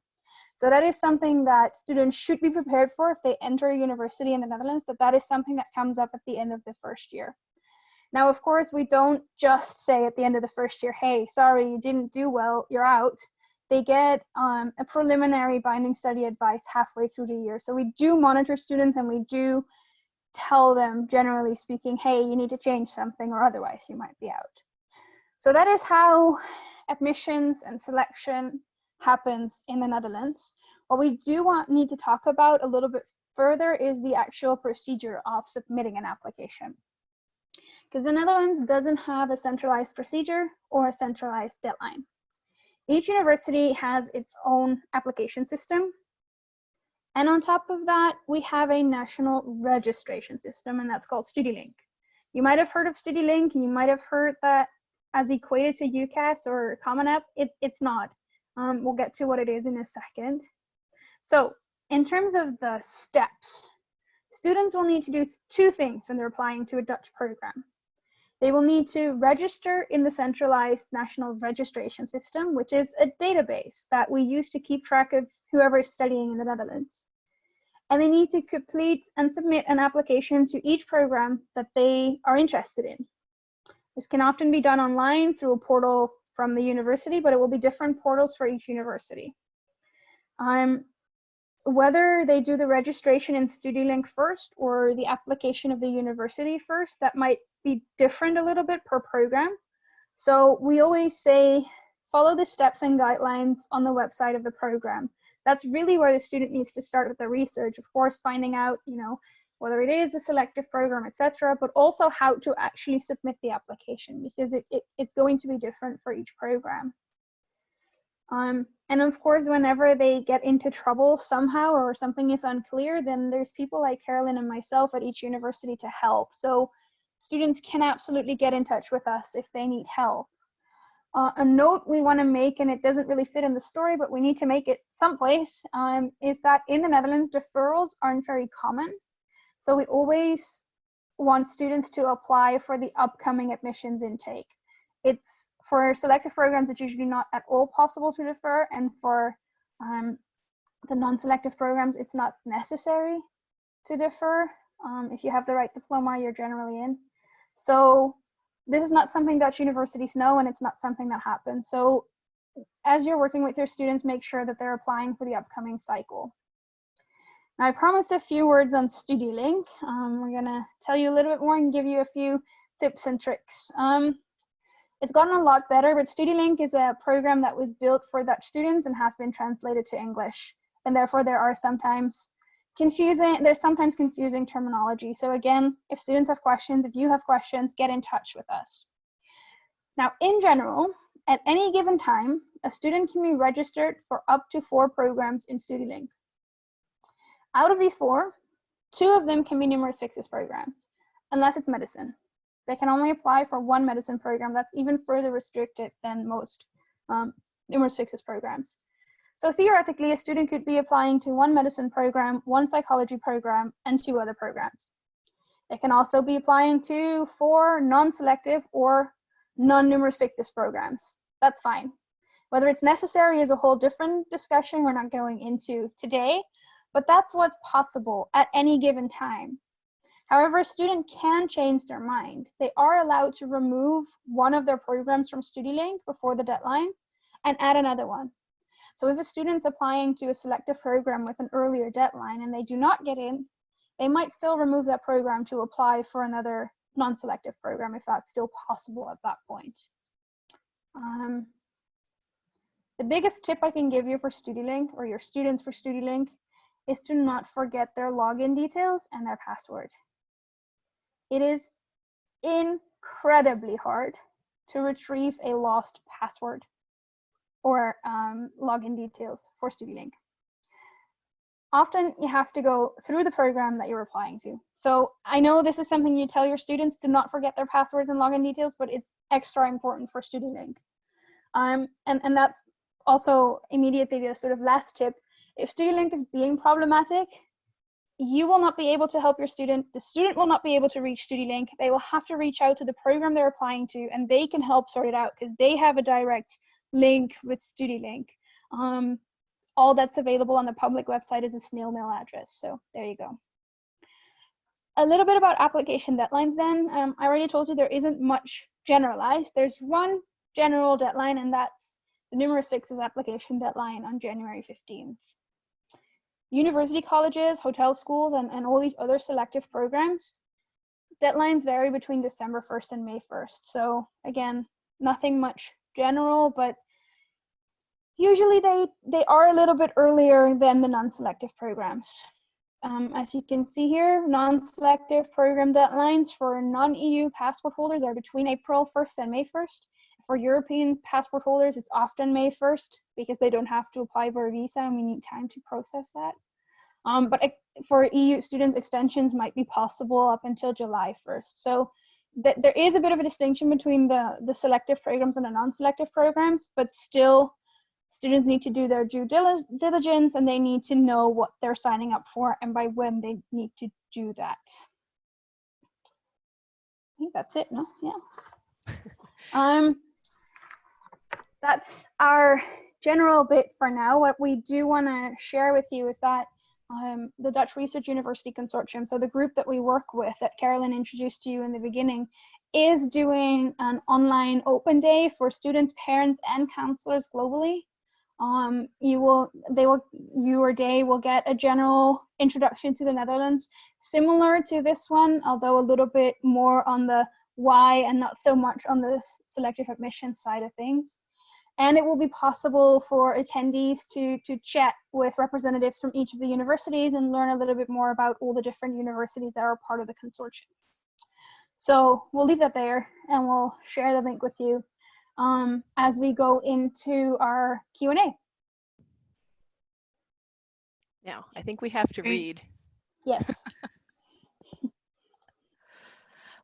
So that is something that students should be prepared for if they enter a university in the Netherlands, that is something that comes up at the end of the first year. Now, of course, we don't just say at the end of the first year, hey, sorry, you didn't do well, you're out. They get a preliminary binding study advice halfway through the year. So we do monitor students and we do tell them, generally speaking, hey, you need to change something or otherwise you might be out. So that is how admissions and selection happens in the Netherlands. What we do need to talk about a little bit further is the actual procedure of submitting an application. Because the Netherlands doesn't have a centralized procedure or a centralized deadline. Each university has its own application system. And on top of that, we have a national registration system, and that's called StudyLink. You might have heard of StudyLink, you might have heard that as equated to UCAS or Common App. It's not. We'll get to what it is in a second. So in terms of the steps, students will need to do two things when they're applying to a Dutch program. They will need to register in the centralized national registration system, which is a database that we use to keep track of whoever is studying in the Netherlands. And they need to complete and submit an application to each program that they are interested in. This can often be done online through a portal from the university, but it will be different portals for each university. Whether they do the registration in StudyLink first or the application of the university first, that might be different a little bit per program. So we always say, follow the steps and guidelines on the website of the program. That's really where the student needs to start with the research, of course, finding out, whether it is a selective program, etc., but also how to actually submit the application, because it's going to be different for each program. And of course, whenever they get into trouble somehow or something is unclear, then there's people like Carolyn and myself at each university to help. So students can absolutely get in touch with us if they need help. A note we want to make, and it doesn't really fit in the story, but we need to make it someplace, is that in the Netherlands, deferrals aren't very common. So we always want students to apply for the upcoming admissions intake. It's for selective programs, it's usually not at all possible to defer, and for the non-selective programs, it's not necessary to defer. If you have the right diploma, you're generally in. So this is not something Dutch universities know, and it's not something that happens. So as you're working with your students, make sure that they're applying for the upcoming cycle. Now, I promised a few words on StudyLink. We're gonna tell you a little bit more and give you a few tips and tricks. It's gotten a lot better, but StudyLink is a program that was built for Dutch students and has been translated to English. And therefore there's sometimes confusing terminology. So again, if students have questions, if you have questions, get in touch with us. Now, in general, at any given time, a student can be registered for up to 4 programs in StudyLink. Out of these 4, 2 of them can be numerous fixes programs, unless it's medicine. They can only apply for 1 medicine program. That's even further restricted than most numerous fixes programs. So theoretically, a student could be applying to 1 medicine program, 1 psychology program, and 2 other programs. They can also be applying to 4 non-selective or non-numerous fixes programs. That's fine. Whether it's necessary is a whole different discussion we're not going into today, but that's what's possible at any given time. However, a student can change their mind. They are allowed to remove one of their programs from StudyLink before the deadline and add another one. So if a student's applying to a selective program with an earlier deadline and they do not get in, they might still remove that program to apply for another non-selective program if that's still possible at that point. The biggest tip I can give you for StudyLink, or your students for StudyLink, is to not forget their login details and their password. It is incredibly hard to retrieve a lost password or login details for StudyLink. Often you have to go through the program that you're applying to. So I know this is something you tell your students to not forget their passwords and login details, but it's extra important for StudyLink. And that's also immediately the sort of last tip. If StudyLink is being problematic, you will not be able to help your student. The student will not be able to reach StudyLink. They will have to reach out to the program they're applying to, and they can help sort it out because they have a direct link with StudyLink. All that's available on the public website is a snail mail address. So there you go. A little bit about application deadlines then. I already told you there isn't much generalized. There's one general deadline, and that's the numerous fixes application deadline on January 15th. University colleges, hotel schools, and all these other selective programs, deadlines vary between December 1st and May 1st. So again, nothing much general, but usually they are a little bit earlier than the non-selective programs. As you can see here, non-selective program deadlines for non-EU passport holders are between April 1st and May 1st. For European passport holders, it's often May 1st because they don't have to apply for a visa and we need time to process that. But for EU students, extensions might be possible up until July 1st. So there is a bit of a distinction between the selective programs and the non-selective programs, but still students need to do their due diligence and they need to know what they're signing up for and by when they need to do that. I think that's it, no? Yeah. That's our general bit for now. What we do want to share with you is that the Dutch Research University Consortium, so the group that we work with that Carolyn introduced to you in the beginning, is doing an online open day for students, parents, and counselors globally. You or they will get a general introduction to the Netherlands, similar to this one, although a little bit more on the why and not so much on the selective admission side of things. And it will be possible for attendees to chat with representatives from each of the universities and learn a little bit more about all the different universities that are part of the consortium. So we'll leave that there and we'll share the link with you as we go into our Q&A. Now, I think we have to read. Yes.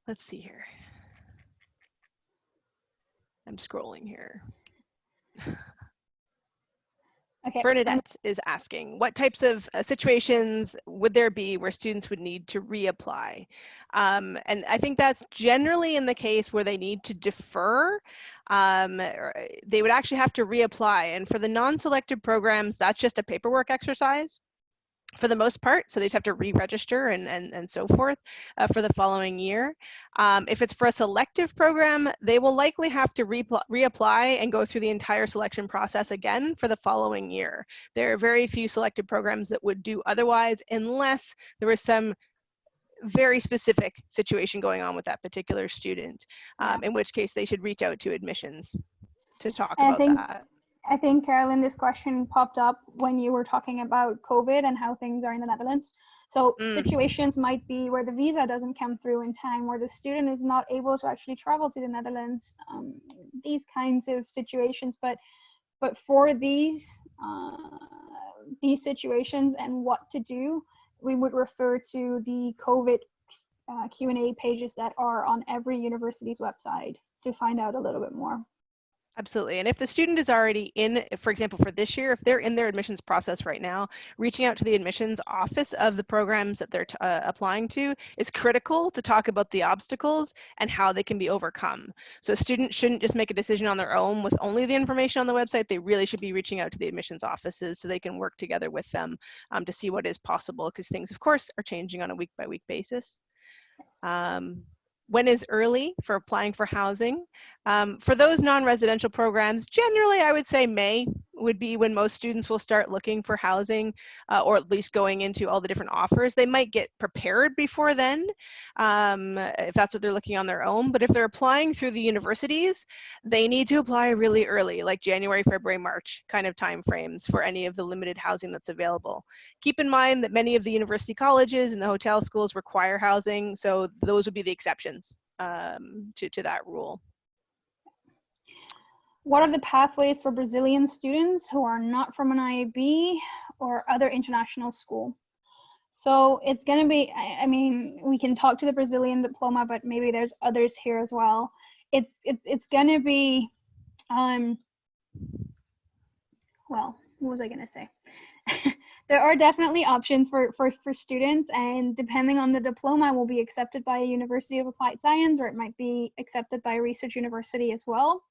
Let's see here. I'm scrolling here. Okay. Bernadette is asking, what types of situations would there be where students would need to reapply? And I think that's generally in the case where they need to defer. They would actually have to reapply. And for the non-selective programs, that's just a paperwork exercise for the most part. So they just have to re-register and so forth for the following year. If it's for a selective program, they will likely have to reapply and go through the entire selection process again for the following year. There are very few selective programs that would do otherwise unless there was some very specific situation going on with that particular student, in which case they should reach out to admissions to talk about that. I think, Carolyn, this question popped up when you were talking about COVID and how things are in the Netherlands. So situations might be where the visa doesn't come through in time, where the student is not able to actually travel to the Netherlands, these kinds of situations. But for these situations and what to do, we would refer to the COVID Q&A pages that are on every university's website to find out a little bit more. Absolutely. And if the student is already in, for example, for this year, if they're in their admissions process right now, reaching out to the admissions office of the programs that they're applying to is critical to talk about the obstacles and how they can be overcome. So students shouldn't just make a decision on their own with only the information on the website. They really should be reaching out to the admissions offices so they can work together with them to see what is possible, because things, of course, are changing on a week-by-week basis. When is early for applying for housing? For those non-residential programs, generally I would say May would be when most students will start looking for housing, or at least going into all the different offers. They might get prepared before then, if that's what they're looking on their own. But if they're applying through the universities, they need to apply really early, like January, February, March kind of time frames for any of the limited housing that's available. Keep in mind that many of the university colleges and the hotel schools require housing, so those would be the exceptions to that rule. What are the pathways for Brazilian students who are not from an IAB or other international school? So it's going to be, I mean, we can talk to the Brazilian diploma, but maybe there's others here as well. It's going to be, well, what was I going to say? There are definitely options for students, and depending on the diploma, will be accepted by a University of Applied Science, or it might be accepted by a research university as well.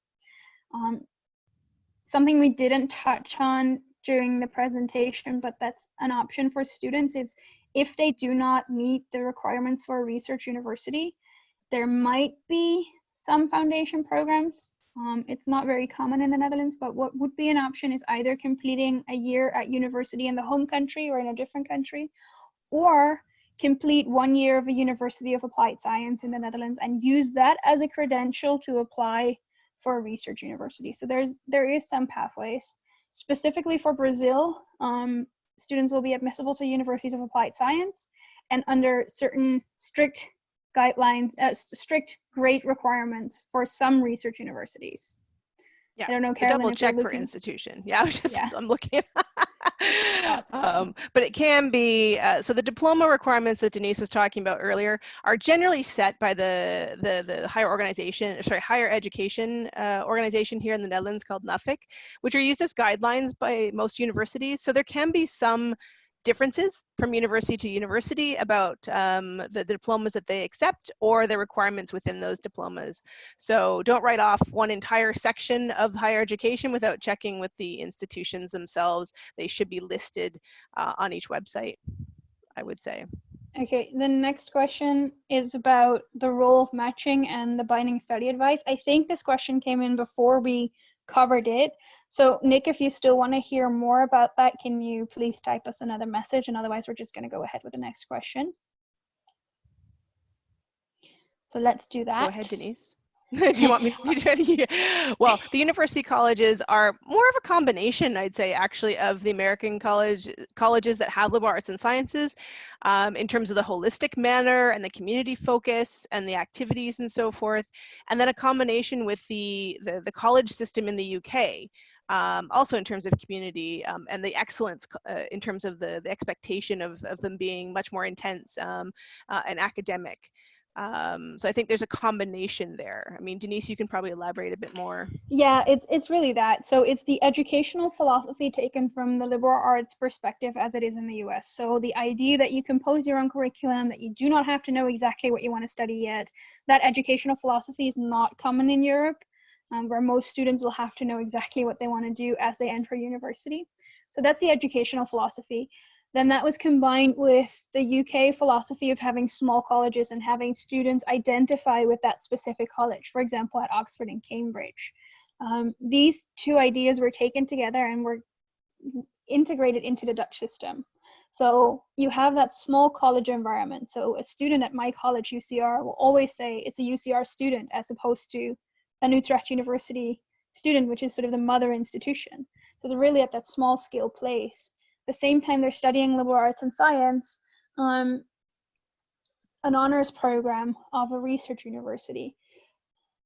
Something we didn't touch on during the presentation, but that's an option for students, is if they do not meet the requirements for a research university, there might be some foundation programs. It's not very common in the Netherlands, but what would be an option is either completing a year at university in the home country or in a different country, or complete 1 year of a University of Applied Science in the Netherlands and use that as a credential to apply for a research university. So there is some pathways. Specifically for Brazil, students will be admissible to universities of applied science, and under certain strict guidelines, strict grade requirements for some research universities. Yeah, I don't know, so Carolyn, double if you're check per looking. institution. Yeah, I'm looking at Yeah. but it can be, so the diploma requirements that Denise was talking about earlier are generally set by the higher education organization here in the Netherlands called NAFIC, which are used as guidelines by most universities. So there can be some differences from university to university about the diplomas that they accept or the requirements within those diplomas. So don't write off one entire section of higher education without checking with the institutions themselves. They should be listed on each website, I would say. Okay, the next question is about the role of matching and the binding study advice. I think this question came in before we covered it. So Nick, if you still want to hear more about that, can you please type us another message? And otherwise, we're just going to go ahead with the next question. So let's do that. Go ahead, Denise. Do you want me to? Well, the university colleges are more of a combination, I'd say, actually, of the American colleges that have liberal arts and sciences, in terms of the holistic manner and the community focus and the activities and so forth, and then a combination with the college system in the UK. Also in terms of community and the excellence in terms of the expectation of them being much more intense and academic. So I think there's a combination there. I mean, Denise, you can probably elaborate a bit more. Yeah, it's really that. So it's the educational philosophy taken from the liberal arts perspective as it is in the US. So the idea that you compose your own curriculum, that you do not have to know exactly what you want to study yet, that educational philosophy is not common in Europe, where most students will have to know exactly what they want to do as they enter university. So that's the educational philosophy. Then that was combined with the UK philosophy of having small colleges and having students identify with that specific college, for example, at Oxford and Cambridge. These two ideas were taken together and were integrated into the Dutch system. So you have that small college environment. So a student at my college, UCR, will always say it's a UCR student as opposed to an Utrecht University student, which is sort of the mother institution. So they're really at that small scale place. At the same time, they're studying liberal arts and science, an honors program of a research university.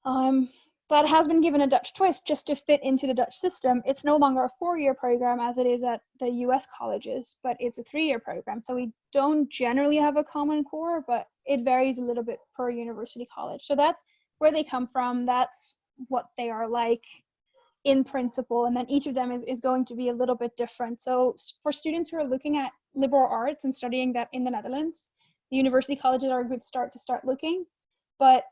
That has been given a Dutch twist just to fit into the Dutch system. It's no longer a 4-year program as it is at the US colleges, but it's a 3-year program. So we don't generally have a common core, but it varies a little bit per university college. So that's where they come from. That's what they are like in principle, and then each of them is going to be a little bit different. So for students who are looking at liberal arts and studying that in the Netherlands, the university colleges are a good start to start looking, but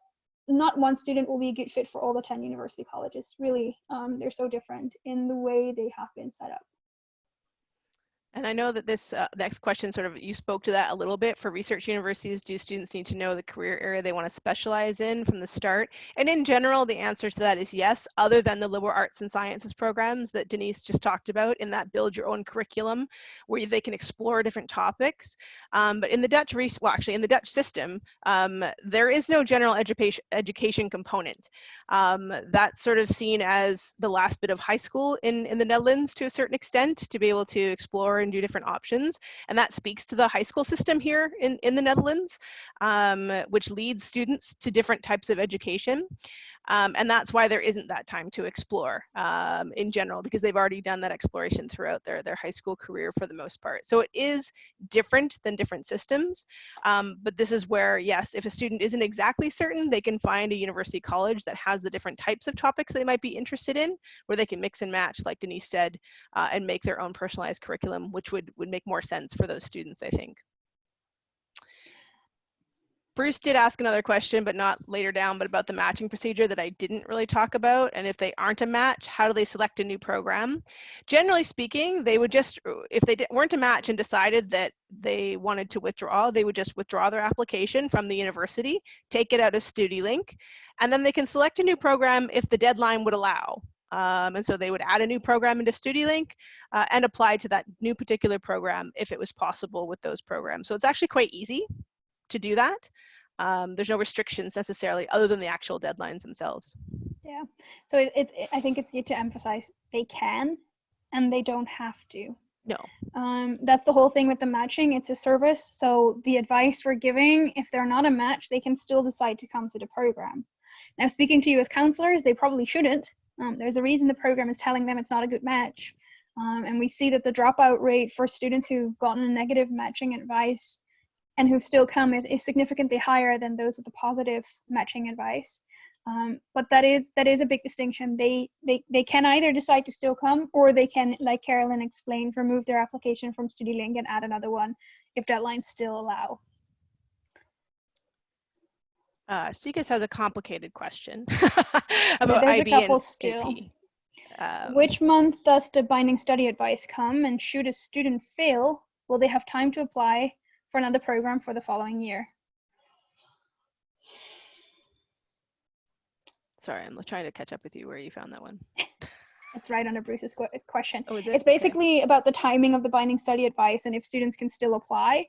not one student will be a good fit for all the 10 university colleges. Really, they're so different in the way they have been set up. And I know that this next question sort of, you spoke to that a little bit. For research universities, do students need to know the career area they want to specialize in from the start? And in general, the answer to that is yes, other than the liberal arts and sciences programs that Denise just talked about in that build your own curriculum, where they can explore different topics. But in the Dutch, in the Dutch system, there is no general education component. That's sort of seen as the last bit of high school in the Netherlands to a certain extent, to be able to explore and do different options. And that speaks to the high school system here in the Netherlands, which leads students to different types of education. And that's why there isn't that time to explore in general, because they've already done that exploration throughout their high school career for the most part. So it is different than different systems. But this is where, yes, if a student isn't exactly certain, they can find a university college that has the different types of topics they might be interested in, where they can mix and match, like Denise said, and make their own personalized curriculum, which would make more sense for those students, I think. Bruce did ask another question, but not later down, but about the matching procedure that I didn't really talk about. And if they aren't a match, how do they select a new program? Generally speaking, they would just, if they weren't a match and decided that they wanted to withdraw, they would just withdraw their application from the university, take it out of StudyLink, and then they can select a new program if the deadline would allow. And so they would add a new program into StudyLink and apply to that new particular program if it was possible with those programs. So it's actually quite easy to do that. There's no restrictions necessarily other than the actual deadlines themselves. Yeah, so I think it's need to emphasize they can and they don't have to. No. That's the whole thing with the matching. It's a service, so the advice we're giving, if they're not a match, they can still decide to come to the program. Now, speaking to you as counselors, they probably shouldn't. There's a reason the program is telling them it's not a good match. And we see that the dropout rate for students who've gotten a negative matching advice and who've still come is significantly higher than those with the positive matching advice. But that is a big distinction. They can either decide to still come, or they can, like Carolyn explained, remove their application from StudyLink and add another one if deadlines still allow. Sikas has a complicated question about There's IB a couple and still. AP. Which month does the binding study advice come, and should a student fail, will they have time to apply for another program for the following year? Sorry, I'm trying to catch up with you where you found that one. It's right under Bruce's question. Oh, is it? It's basically about the timing of the binding study advice and if students can still apply.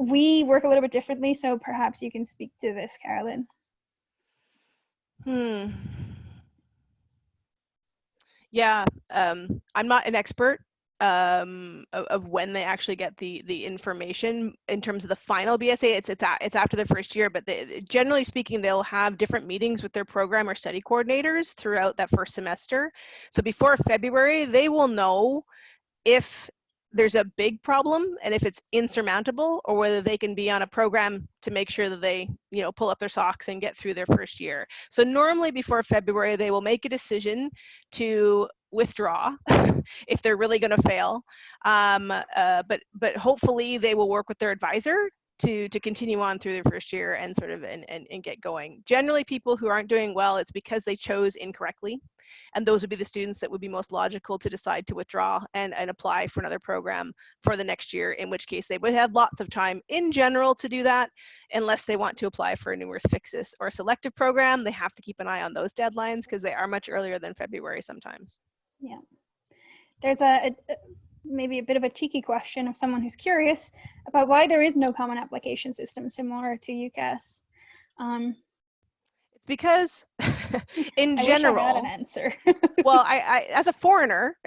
We work a little bit differently, so perhaps you can speak to this, Carolyn. Yeah, I'm not an expert of when they actually get the information in terms of the final BSA. It's after the first year, but generally speaking, they'll have different meetings with their program or study coordinators throughout that first semester. So before February, they will know if there's a big problem and if it's insurmountable, or whether they can be on a program to make sure that they, pull up their socks and get through their first year. So normally before February, they will make a decision to withdraw if they're really going to fail. But hopefully they will work with their advisor to continue on through their first year and sort of and get going. Generally, people who aren't doing well, it's because they chose incorrectly. And those would be the students that would be most logical to decide to withdraw and apply for another program for the next year, in which case they would have lots of time in general to do that, unless they want to apply for a numerous fixes or selective program. They have to keep an eye on those deadlines because they are much earlier than February sometimes. Yeah. There's maybe a bit of a cheeky question of someone who's curious about why there is no common application system similar to UCAS. It's because in general, I wish I had an answer. Well, I as a foreigner,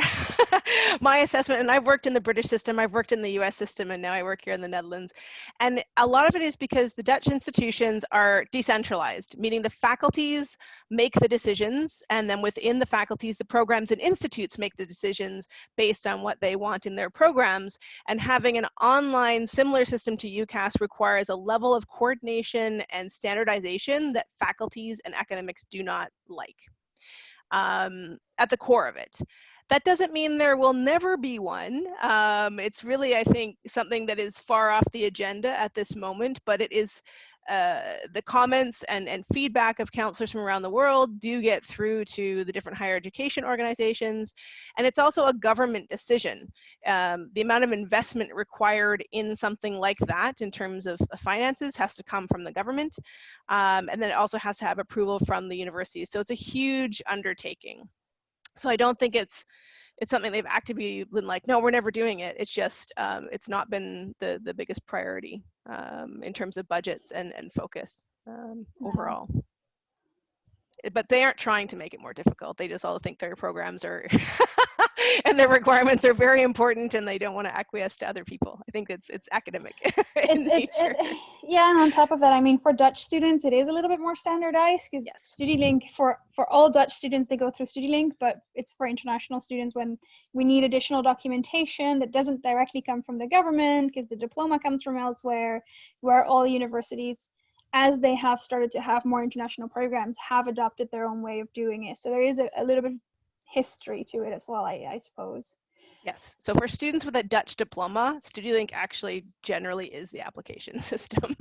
my assessment, and I've worked in the British system, I've worked in the US system, and now I work here in the Netherlands. And a lot of it is because the Dutch institutions are decentralized, meaning the faculties make the decisions, and then within the faculties, the programs and institutes make the decisions based on what they want in their programs. And having an online similar system to UCAS requires a level of coordination and standardization that faculties and academics do not like. At the core of it. That doesn't mean there will never be one. It's really, I think, something that is far off the agenda at this moment, but it is the comments and feedback of counselors from around the world do get through to the different higher education organizations. And it's also a government decision. The amount of investment required in something like that in terms of finances has to come from the government. And then it also has to have approval from the university. So it's a huge undertaking. So I don't think it's something they've actively been like, no, we're never doing it. It's just, it's not been the biggest priority in terms of budgets and focus overall. But they aren't trying to make it more difficult. They just all think their programs are and their requirements are very important, and they don't want to acquiesce to other people. I think it's academic in nature. Yeah, and on top of that, I mean, for Dutch students, it is a little bit more standardized because Yes. StudyLink, for all Dutch students, they go through StudyLink, but it's for international students when we need additional documentation that doesn't directly come from the government because the diploma comes from elsewhere, where all universities, as they have started to have more international programs, have adopted their own way of doing it. So there is a little bit of history to it as well, I suppose. Yes, so for students with a Dutch diploma, StudyLink actually generally is the application system.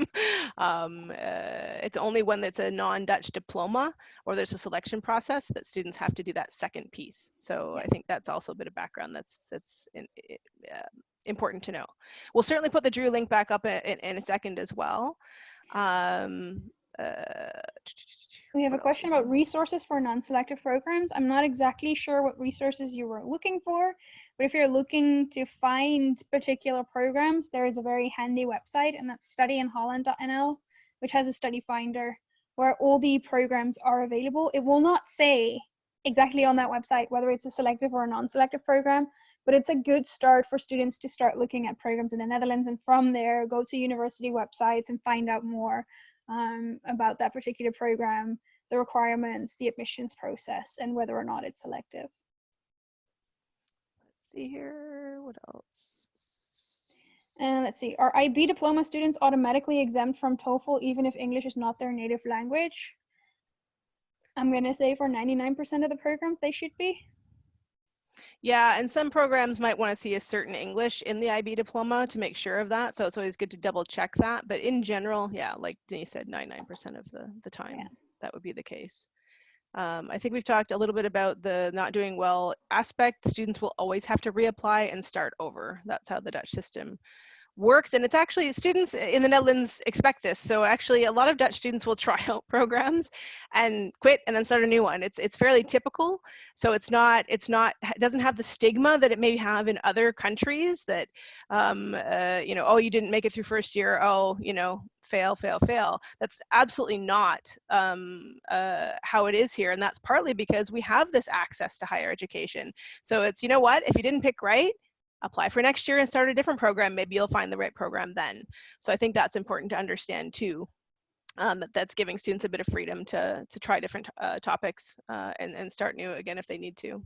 It's only when it's a non-Dutch diploma or there's a selection process that students have to do that second piece. So I think that's also a bit of background that's important to know. We'll certainly put the Drew link back up in a second as well. We have a question about resources for non-selective programs. I'm not exactly sure what resources you were looking for, but if you're looking to find particular programs, there is a very handy website, and that's studyinholland.nl, which has a study finder where all the programs are available. It will not say exactly on that website whether it's a selective or a non-selective program, but it's a good start for students to start looking at programs in the Netherlands, and from there go to university websites and find out more about that particular program, the requirements, the admissions process, and whether or not it's selective. Let's see here, what else? And let's see, are IB diploma students automatically exempt from TOEFL even if English is not their native language? I'm gonna say for 99% of the programs, they should be. Yeah, and some programs might want to see a certain English in the IB diploma to make sure of that. So it's always good to double check that. But in general, yeah, like Denise said, 99% of the time, that would be the case. I think we've talked a little bit about the not doing well aspect. Students will always have to reapply and start over. That's how the Dutch system works, and it's actually, students in the Netherlands expect this. So actually a lot of Dutch students will try out programs and quit and then start a new one. It's fairly typical. So it doesn't have the stigma that it may have in other countries that you know, oh, you didn't make it through first year, oh, you know, fail. That's absolutely not how it is here, and that's partly because we have this access to higher education. So it's, you know what, if you didn't pick right, apply for next year and start a different program. Maybe you'll find the right program then. So I think that's important to understand too. That's giving students a bit of freedom to try different topics and start new again if they need to.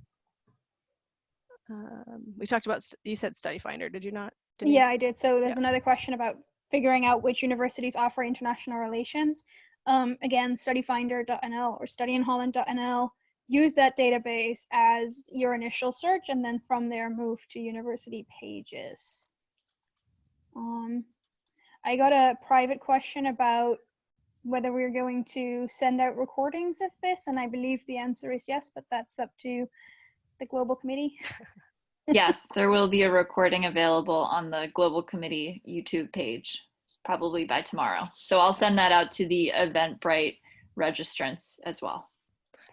We talked about, you said Study Finder, did you not, Denise? Yeah, I did. So there's another question about figuring out which universities offer international relations. Again, studyfinder.nl or studyinholland.nl. Use that database as your initial search, and then from there move to university pages. I got a private question about whether we're going to send out recordings of this, and I believe the answer is yes, but that's up to the Global Committee. Yes, there will be a recording available on the Global Committee YouTube page, probably by tomorrow. So I'll send that out to the Eventbrite registrants as well.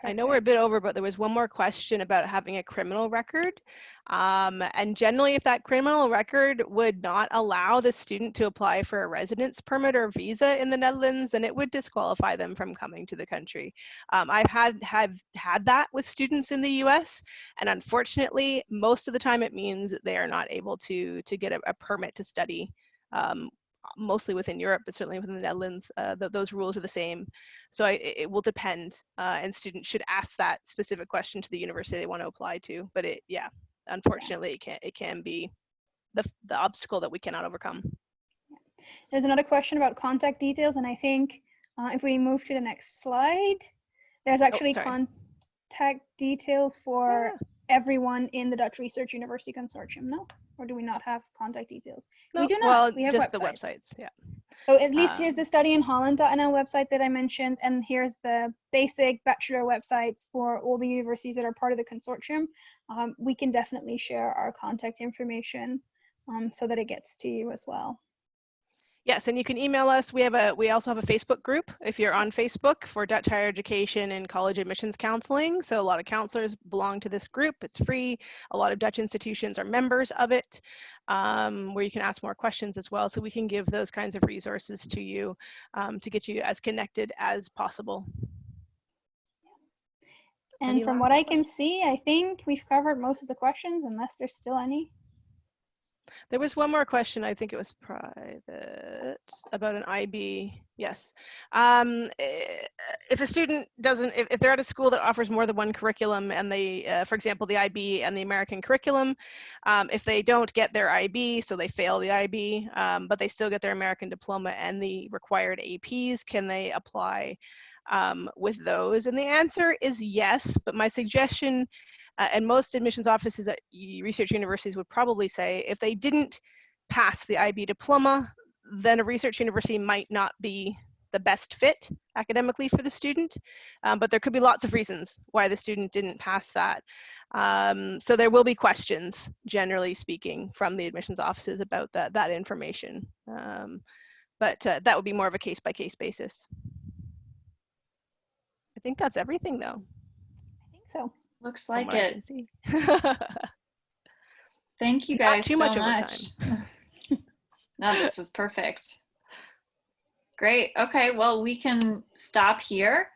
I know we're a bit over, but there was one more question about having a criminal record. And generally, if that criminal record would not allow the student to apply for a residence permit or visa in the Netherlands, then it would disqualify them from coming to the country. I've had that with students in the US, and unfortunately, most of the time it means that they are not able to get a permit to study. Mostly within Europe, but certainly within the Netherlands, those rules are the same. So it will depend, and students should ask that specific question to the university they want to apply to. But yeah, unfortunately, it can be the obstacle that we cannot overcome. There's another question about contact details, and I think if we move to the next slide, there's actually contact details for everyone in the Dutch Research University Consortium, no? Or do we not have contact details? No, we do not. Well, we have just websites. the websites, yeah. So at least here's the studyinholland.nl website that I mentioned, and here's the basic bachelor websites for all the universities that are part of the consortium. We can definitely share our contact information so that it gets to you as well. Yes, and you can email us. We also have a Facebook group if you're on Facebook for Dutch higher education and college admissions counseling. So a lot of counselors belong to this group. It's free. A lot of Dutch institutions are members of it, where you can ask more questions as well. So we can give those kinds of resources to you to get you as connected as possible. And from what I can see, I think we've covered most of the questions, unless there's still any. There was one more question, I think it was private, about an IB. Yes. If a student doesn't, if they're at a school that offers more than one curriculum and they, for example, the IB and the American curriculum, if they don't get their IB, so they fail the IB, but they still get their American diploma and the required APs, can they apply with those? And the answer is yes, but my suggestion, and most admissions offices at research universities would probably say, if they didn't pass the IB diploma, then a research university might not be the best fit academically for the student, but there could be lots of reasons why the student didn't pass that. So there will be questions, generally speaking, from the admissions offices about that information. But that would be more of a case-by-case basis. I think that's everything, though. I think so. Looks like it. Thank you Not guys too so much much. No, this was perfect. Great. Okay, well, we can stop here.